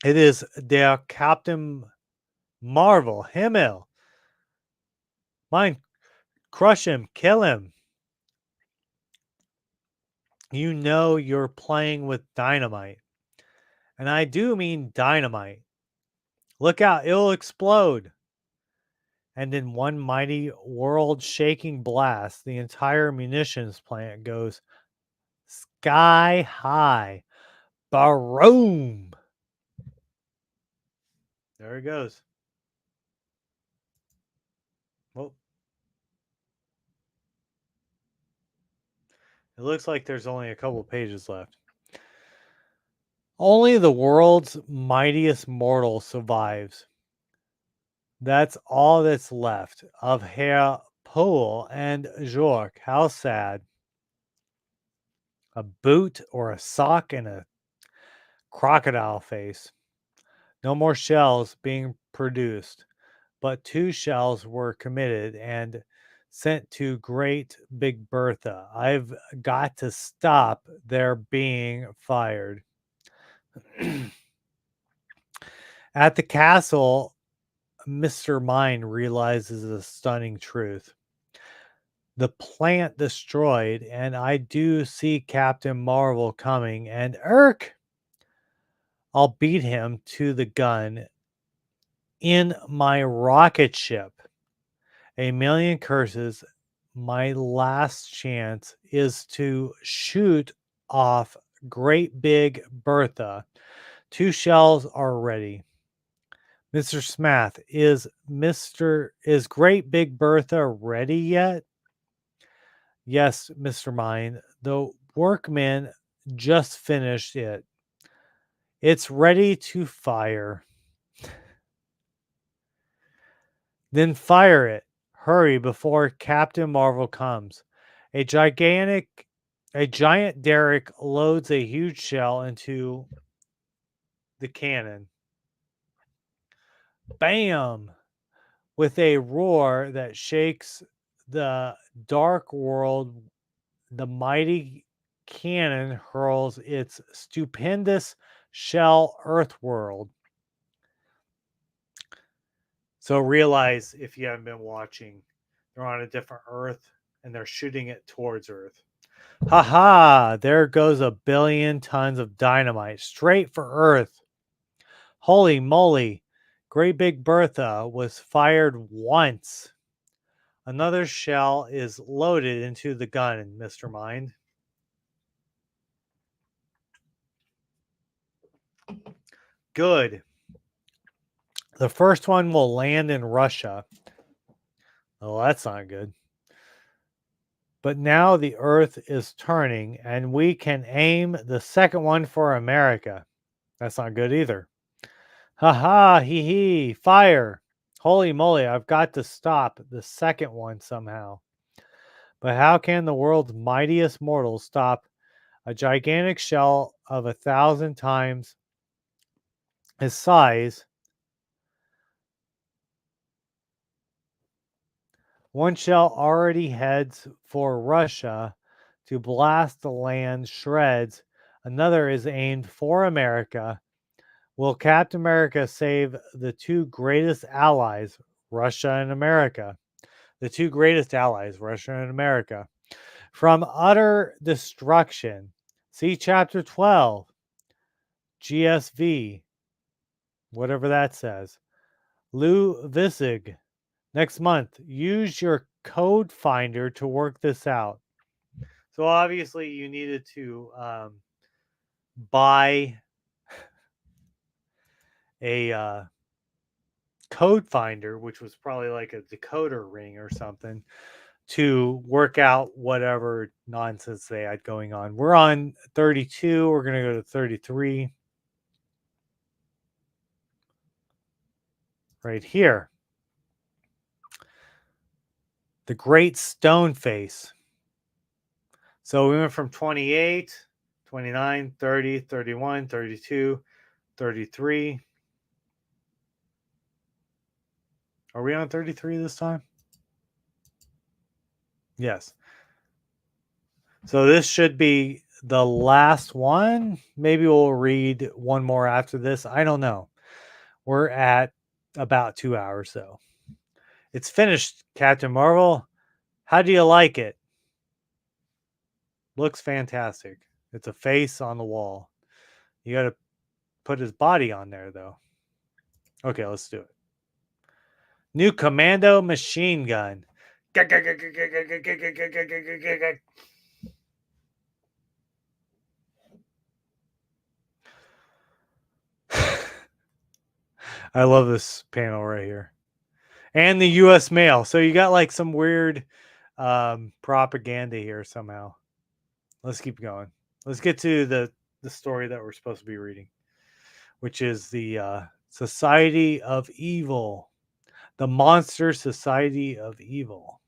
It is der Captain Marvel, Himmel. Mine, crush him, kill him. You know you're playing with dynamite. And I do mean dynamite. Look out, it'll explode. And in one mighty world shaking blast, the entire munitions plant goes sky high. Baroom! There it goes. Well, it looks like there's only a couple pages left. Only the world's mightiest mortal survives. That's all that's left of Herr Pohl and Jork. How sad. A boot or a sock and a crocodile face. No more shells being produced, but 2 shells were committed and sent to Great Big Bertha. I've got to stop their being fired. At the castle, Mr. Mine realizes a stunning truth. The plant destroyed, and I do see Captain Marvel coming, and I'll beat him to the gun in my rocket ship. A million curses. My last chance is to shoot off Great Big Bertha. 2 shells are ready. Mr. Smath, is Great Big Bertha ready yet? Yes, Mr. Mine. The workmen just finished it. It's ready to fire. Then fire it. Hurry before Captain Marvel comes. A giant derrick loads a huge shell into the cannon. Bam! With a roar that shakes the dark world, the mighty cannon hurls its stupendous shell earthworld. So realize, if you haven't been watching, they're on a different Earth and they're shooting it towards Earth. Ha ha! There goes a billion tons of dynamite straight for Earth. Holy moly! Great Big Bertha was fired once. Another shell is loaded into the gun, Mr. Mind. Good. The first one will land in Russia. Oh, that's not good. But now the Earth is turning, and we can aim the second one for America. That's not good either. Ha ha, hee hee, fire. Holy moly, I've got to stop the second one somehow. But how can the world's mightiest mortal stop a gigantic shell of 1,000 times his size? One shell already heads for Russia to blast the land shreds. Another is aimed for America. Will Captain America save the 2 greatest allies, Russia and America? The 2 greatest allies, Russia and America, from utter destruction. See Chapter 12, GSV, whatever that says. Lou Visig. Next month, use your code finder to work this out. So obviously you needed to buy a code finder, which was probably like a decoder ring or something, to work out whatever nonsense they had going on. We're on 32. We're going to go to 33. Right here. The Great Stone Face. So we went from 28, 29, 30, 31, 32, 33. Are we on 33 this time? Yes. So this should be the last one. Maybe we'll read one more after this. I don't know. We're at about 2 hours, though. It's finished, Captain Marvel. How do you like it? Looks fantastic. It's a face on the wall. You got to put his body on there, though. Okay, let's do it. New commando machine gun. I love this panel right here. And the US mail. So you got like some weird propaganda here somehow. Let's keep going. Let's get to the story that we're supposed to be reading, which is the Society of Evil. The Monster Society of Evil.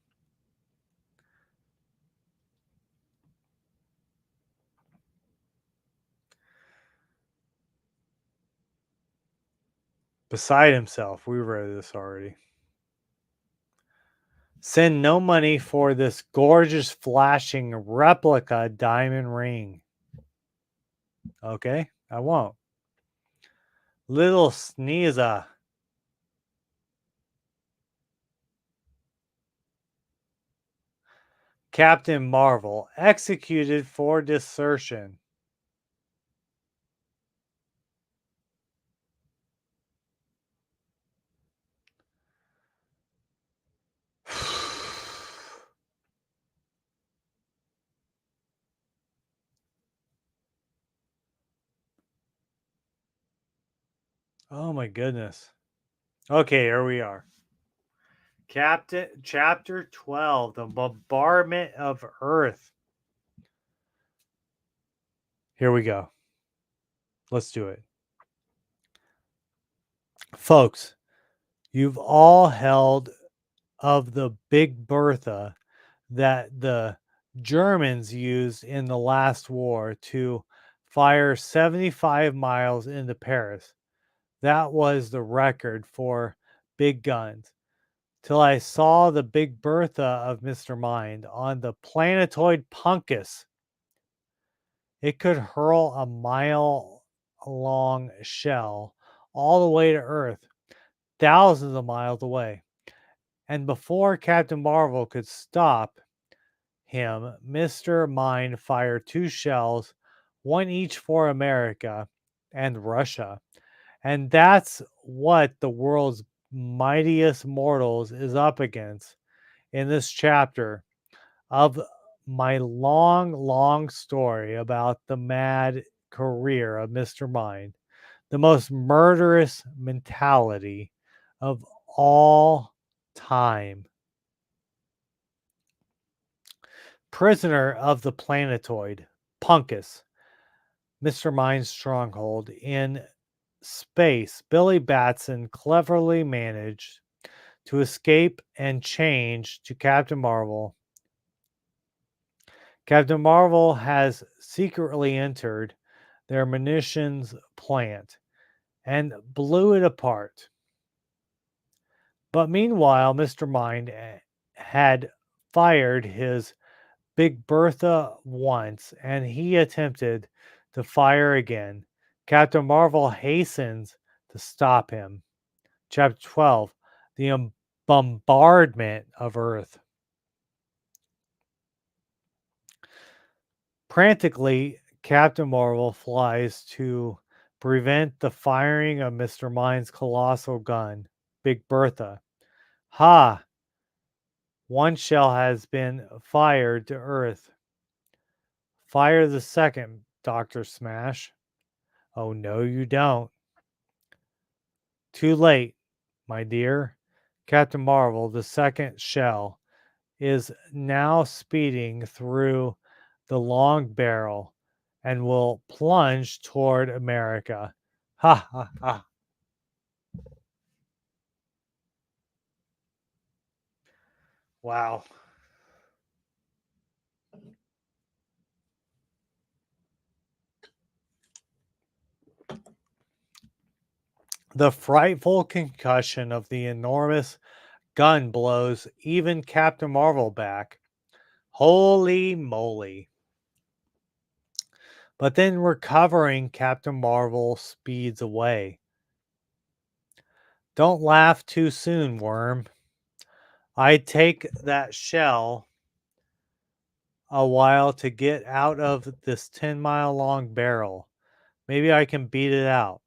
Beside himself. We read this already. Send no money for this gorgeous flashing replica diamond ring. Okay, I won't. Little Sneeza. Captain Marvel executed for desertion. Oh my goodness. Okay, here we are. Chapter 12, the bombardment of Earth. Here we go. Let's do it. Folks, you've all held of the Big Bertha that the Germans used in the last war to fire 75 miles into Paris. That was the record for big guns. Till I saw the Big Bertha of Mr. Mind on the planetoid Punkus. It could hurl a mile-long shell all the way to Earth, thousands of miles away. And before Captain Marvel could stop him, Mr. Mind fired 2 shells, one each for America and Russia. And that's what the world's mightiest mortals is up against in this chapter of my long, long story about the mad career of Mr. Mind, the most murderous mentality of all time. Prisoner of the planetoid, Punkus, Mr. Mind's stronghold in space, Billy Batson cleverly managed to escape and change to Captain Marvel. Captain Marvel has secretly entered their munitions plant and blew it apart. But meanwhile, Mr. Mind had fired his Big Bertha once, and he attempted to fire again. Captain Marvel hastens to stop him. Chapter 12, the bombardment of Earth. Frantically, Captain Marvel flies to prevent the firing of Mr. Mind's colossal gun, Big Bertha. Ha! One shell has been fired to Earth. Fire the second, Dr. Smash. Oh, no, you don't. Too late, my dear. Captain Marvel, the second shell, is now speeding through the long barrel and will plunge toward America. Ha ha ha. Wow. The frightful concussion of the enormous gun blows even Captain Marvel back. Holy moly. But then recovering, Captain Marvel speeds away. Don't laugh too soon, Worm. I'd take that shell a while to get out of this 10-mile long barrel. Maybe I can beat it out.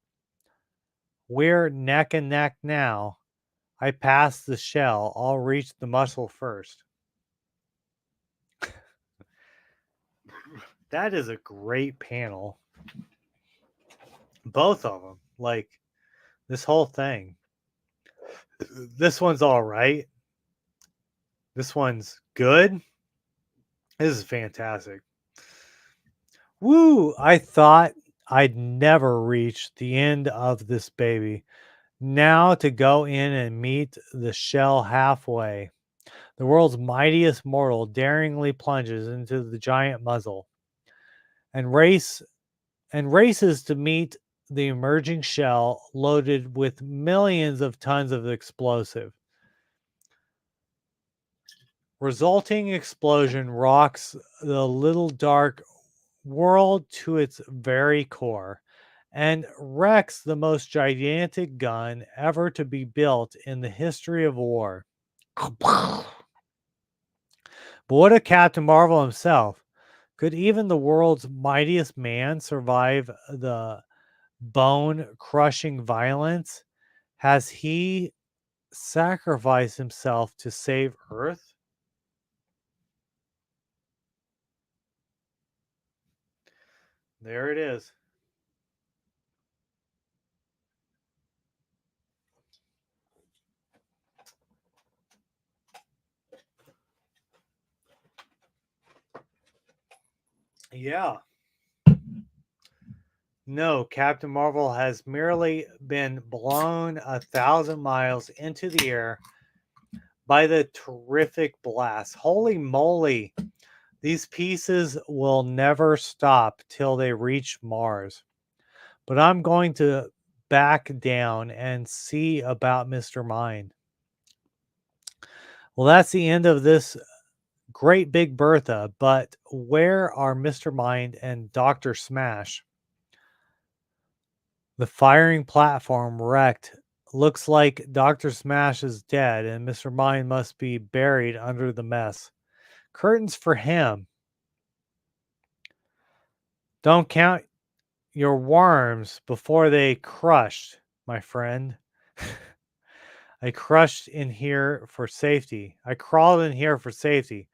We're neck and neck now. I pass the shell. I'll reach the muscle first. That is a great panel. Both of them. Like, this whole thing. This one's all right. This one's good. This is fantastic. Woo! I thought I'd never reach the end of this baby. Now to go in and meet the shell halfway. The world's mightiest mortal daringly plunges into the giant muzzle and races to meet the emerging shell loaded with millions of tons of explosive. Resulting explosion rocks the little dark world to its very core and wrecks the most gigantic gun ever to be built in the history of war. But what of Captain Marvel himself? Could even the world's mightiest man survive the bone crushing violence? Has he sacrificed himself to save Earth? There it is. Yeah. No, Captain Marvel has merely been blown 1,000 miles into the air by the terrific blast. Holy moly. These pieces will never stop till they reach Mars. But I'm going to back down and see about Mr. Mind. Well, that's the end of this Great Big Bertha, but where are Mr. Mind and Dr. Smash? The firing platform wrecked. Looks like Dr. Smash is dead and Mr. Mind must be buried under the mess. Curtains for him. Don't count your worms before they crushed, my friend. I crushed in here for safety. I crawled in here for safety.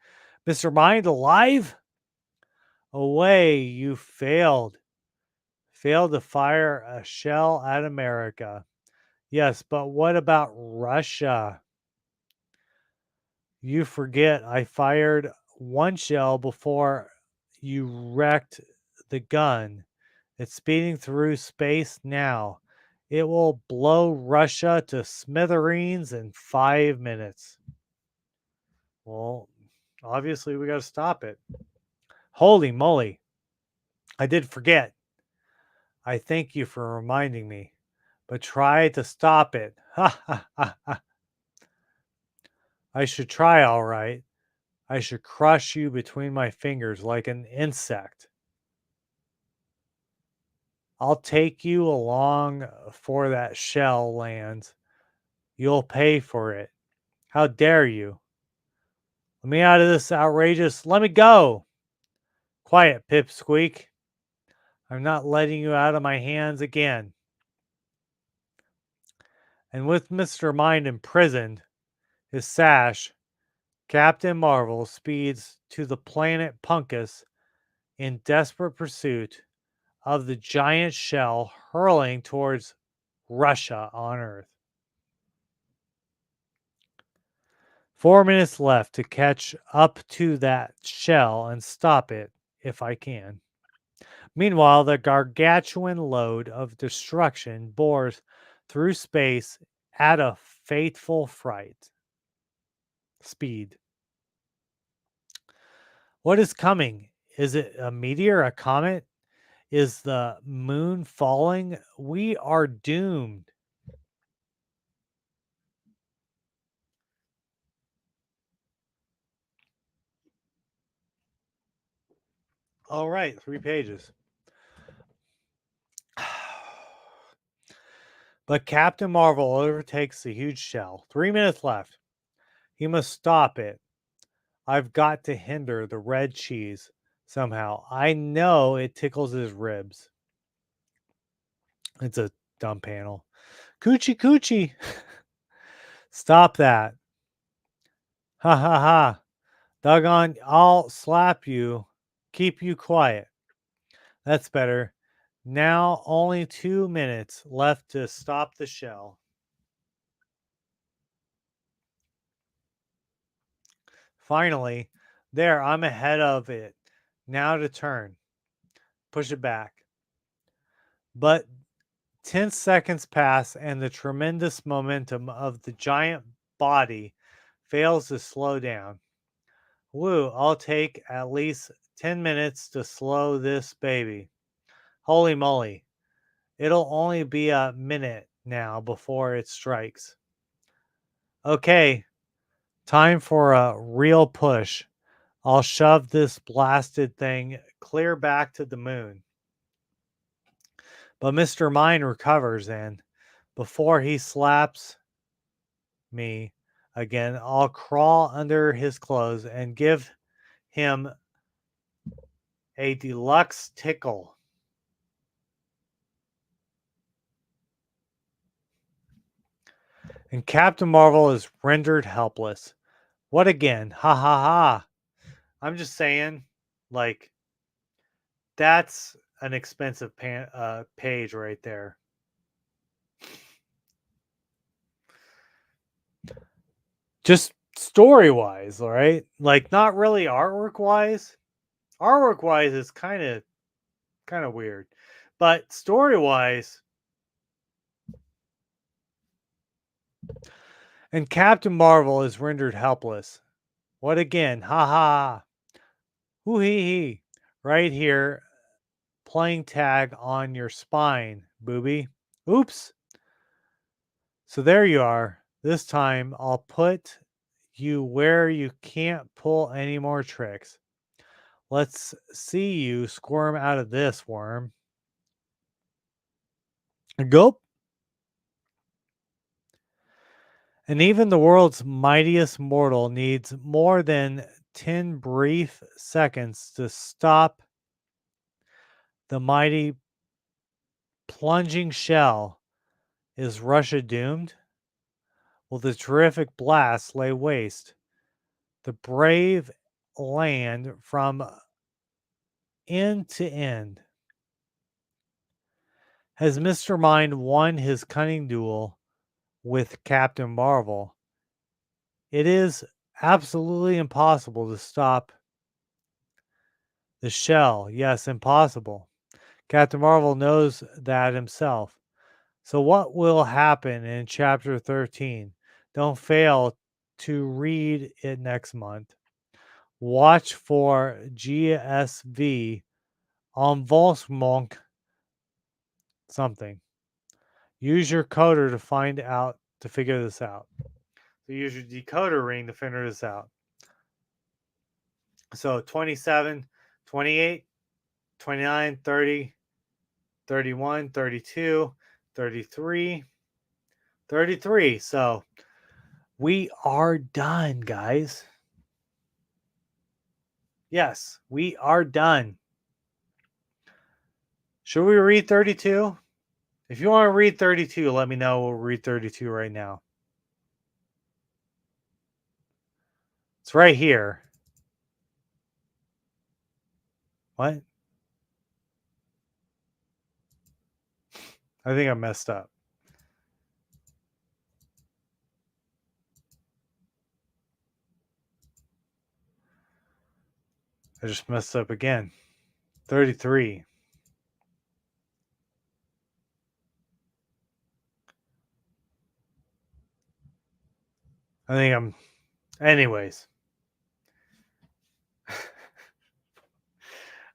Mr. Mind alive? Away, you failed. Failed to fire a shell at America. Yes, but what about Russia? You forget I fired one shell before you wrecked the gun. It's speeding through space now. It will blow Russia to smithereens in 5 minutes. Well, obviously we got to stop it. Holy moly. I did forget. I thank you for reminding me. But try to stop it. Ha ha ha ha. I should try all right. I should crush you between my fingers like an insect. I'll take you along for that shell lands. You'll pay for it. How dare you? Let me out of this outrageous. Let me go. Quiet, Pipsqueak. I'm not letting you out of my hands again. And with Mr. Mind imprisoned, his sash, Captain Marvel speeds to the planet Punkus in desperate pursuit of the giant shell hurling towards Russia on Earth. 4 minutes left to catch up to that shell and stop it if I can. Meanwhile, the gargantuan load of destruction bores through space at a fateful speed. What is coming? Is it a meteor, a comet? Is the moon falling? We are doomed. All right, 3 pages. But Captain Marvel overtakes the huge shell. 3 minutes left. He must stop it. I've got to hinder the red cheese somehow. I know it tickles his ribs. It's a Dumb panel. Coochie coochie. Stop that. Ha ha ha. Doggone, I'll slap you. Keep you quiet. That's better. Now only 2 minutes left to stop the shell. Finally, there, I'm ahead of it. Now to turn. Push it back. But 10 seconds pass and the tremendous momentum of the giant body fails to slow down. Woo, I'll take at least 10 minutes to slow this baby. Holy moly. It'll only be a minute now before it strikes. Okay, time for a real push. I'll shove this blasted thing clear back to the moon. But Mr. Mine recovers, and before he slaps me again, I'll crawl under his clothes and give him a deluxe tickle. And Captain Marvel is rendered helpless. What again? Ha ha ha. I'm just saying, like, that's an expensive page right there. Just story wise, all right? Like, not really artwork wise. Artwork wise is kind of weird, but story wise, and Captain Marvel is rendered helpless. What again? Ha ha. Hoo hee hee. Right here, playing tag on your spine, booby. Oops. So there you are. This time I'll put you where you can't pull any more tricks. Let's see you squirm out of this, worm. Gulp. And even the world's mightiest mortal needs more than 10 brief seconds to stop the mighty plunging shell. Is Russia doomed? Will the terrific blast lay waste the brave land from end to end? Has Mr. Mind won his cunning duel with Captain Marvel? It is absolutely impossible to stop the shell. Yes, impossible. Captain Marvel knows that himself. So, what will happen in chapter 13? Don't fail to read it next month. Watch for GSV on Volsmonk something. Use your coder to find out, to figure this out. So, use your decoder ring to figure this out. So, 27, 28, 29, 30, 31, 32, 33, 33. So, we are done, guys. Yes, we are done. Should we read 32? If you want to read 32, let me know. We'll read 32 right now. It's right here. What? I think I messed up. I just messed up again. 33. I think I'm. Anyways.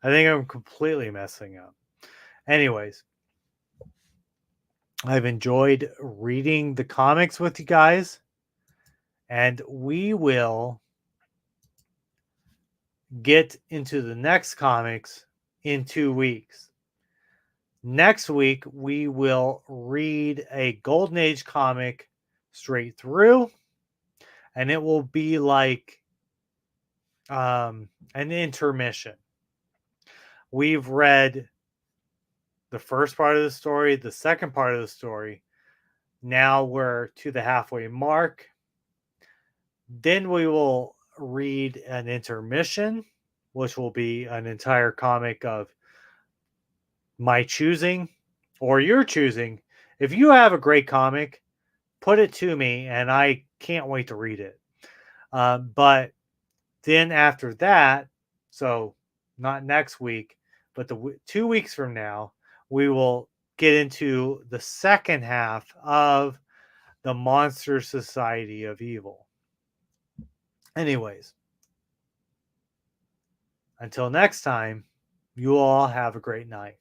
I think I'm completely messing up. Anyways. I've enjoyed reading the comics with you guys. And we will get into the next comics in 2 weeks. Next week, we will read a Golden Age comic straight through, and it will be like an intermission. We've read the first part of the story, the second part of the story. Now we're to the halfway mark. Then we will read an intermission, which will be an entire comic of my choosing or your choosing. If you have a great comic, put it to me, and I can't wait to read it. But then after that, so not next week, but 2 weeks from now, we will get into the second half of the Monster Society of Evil. Anyways, until next time, you all have a great night.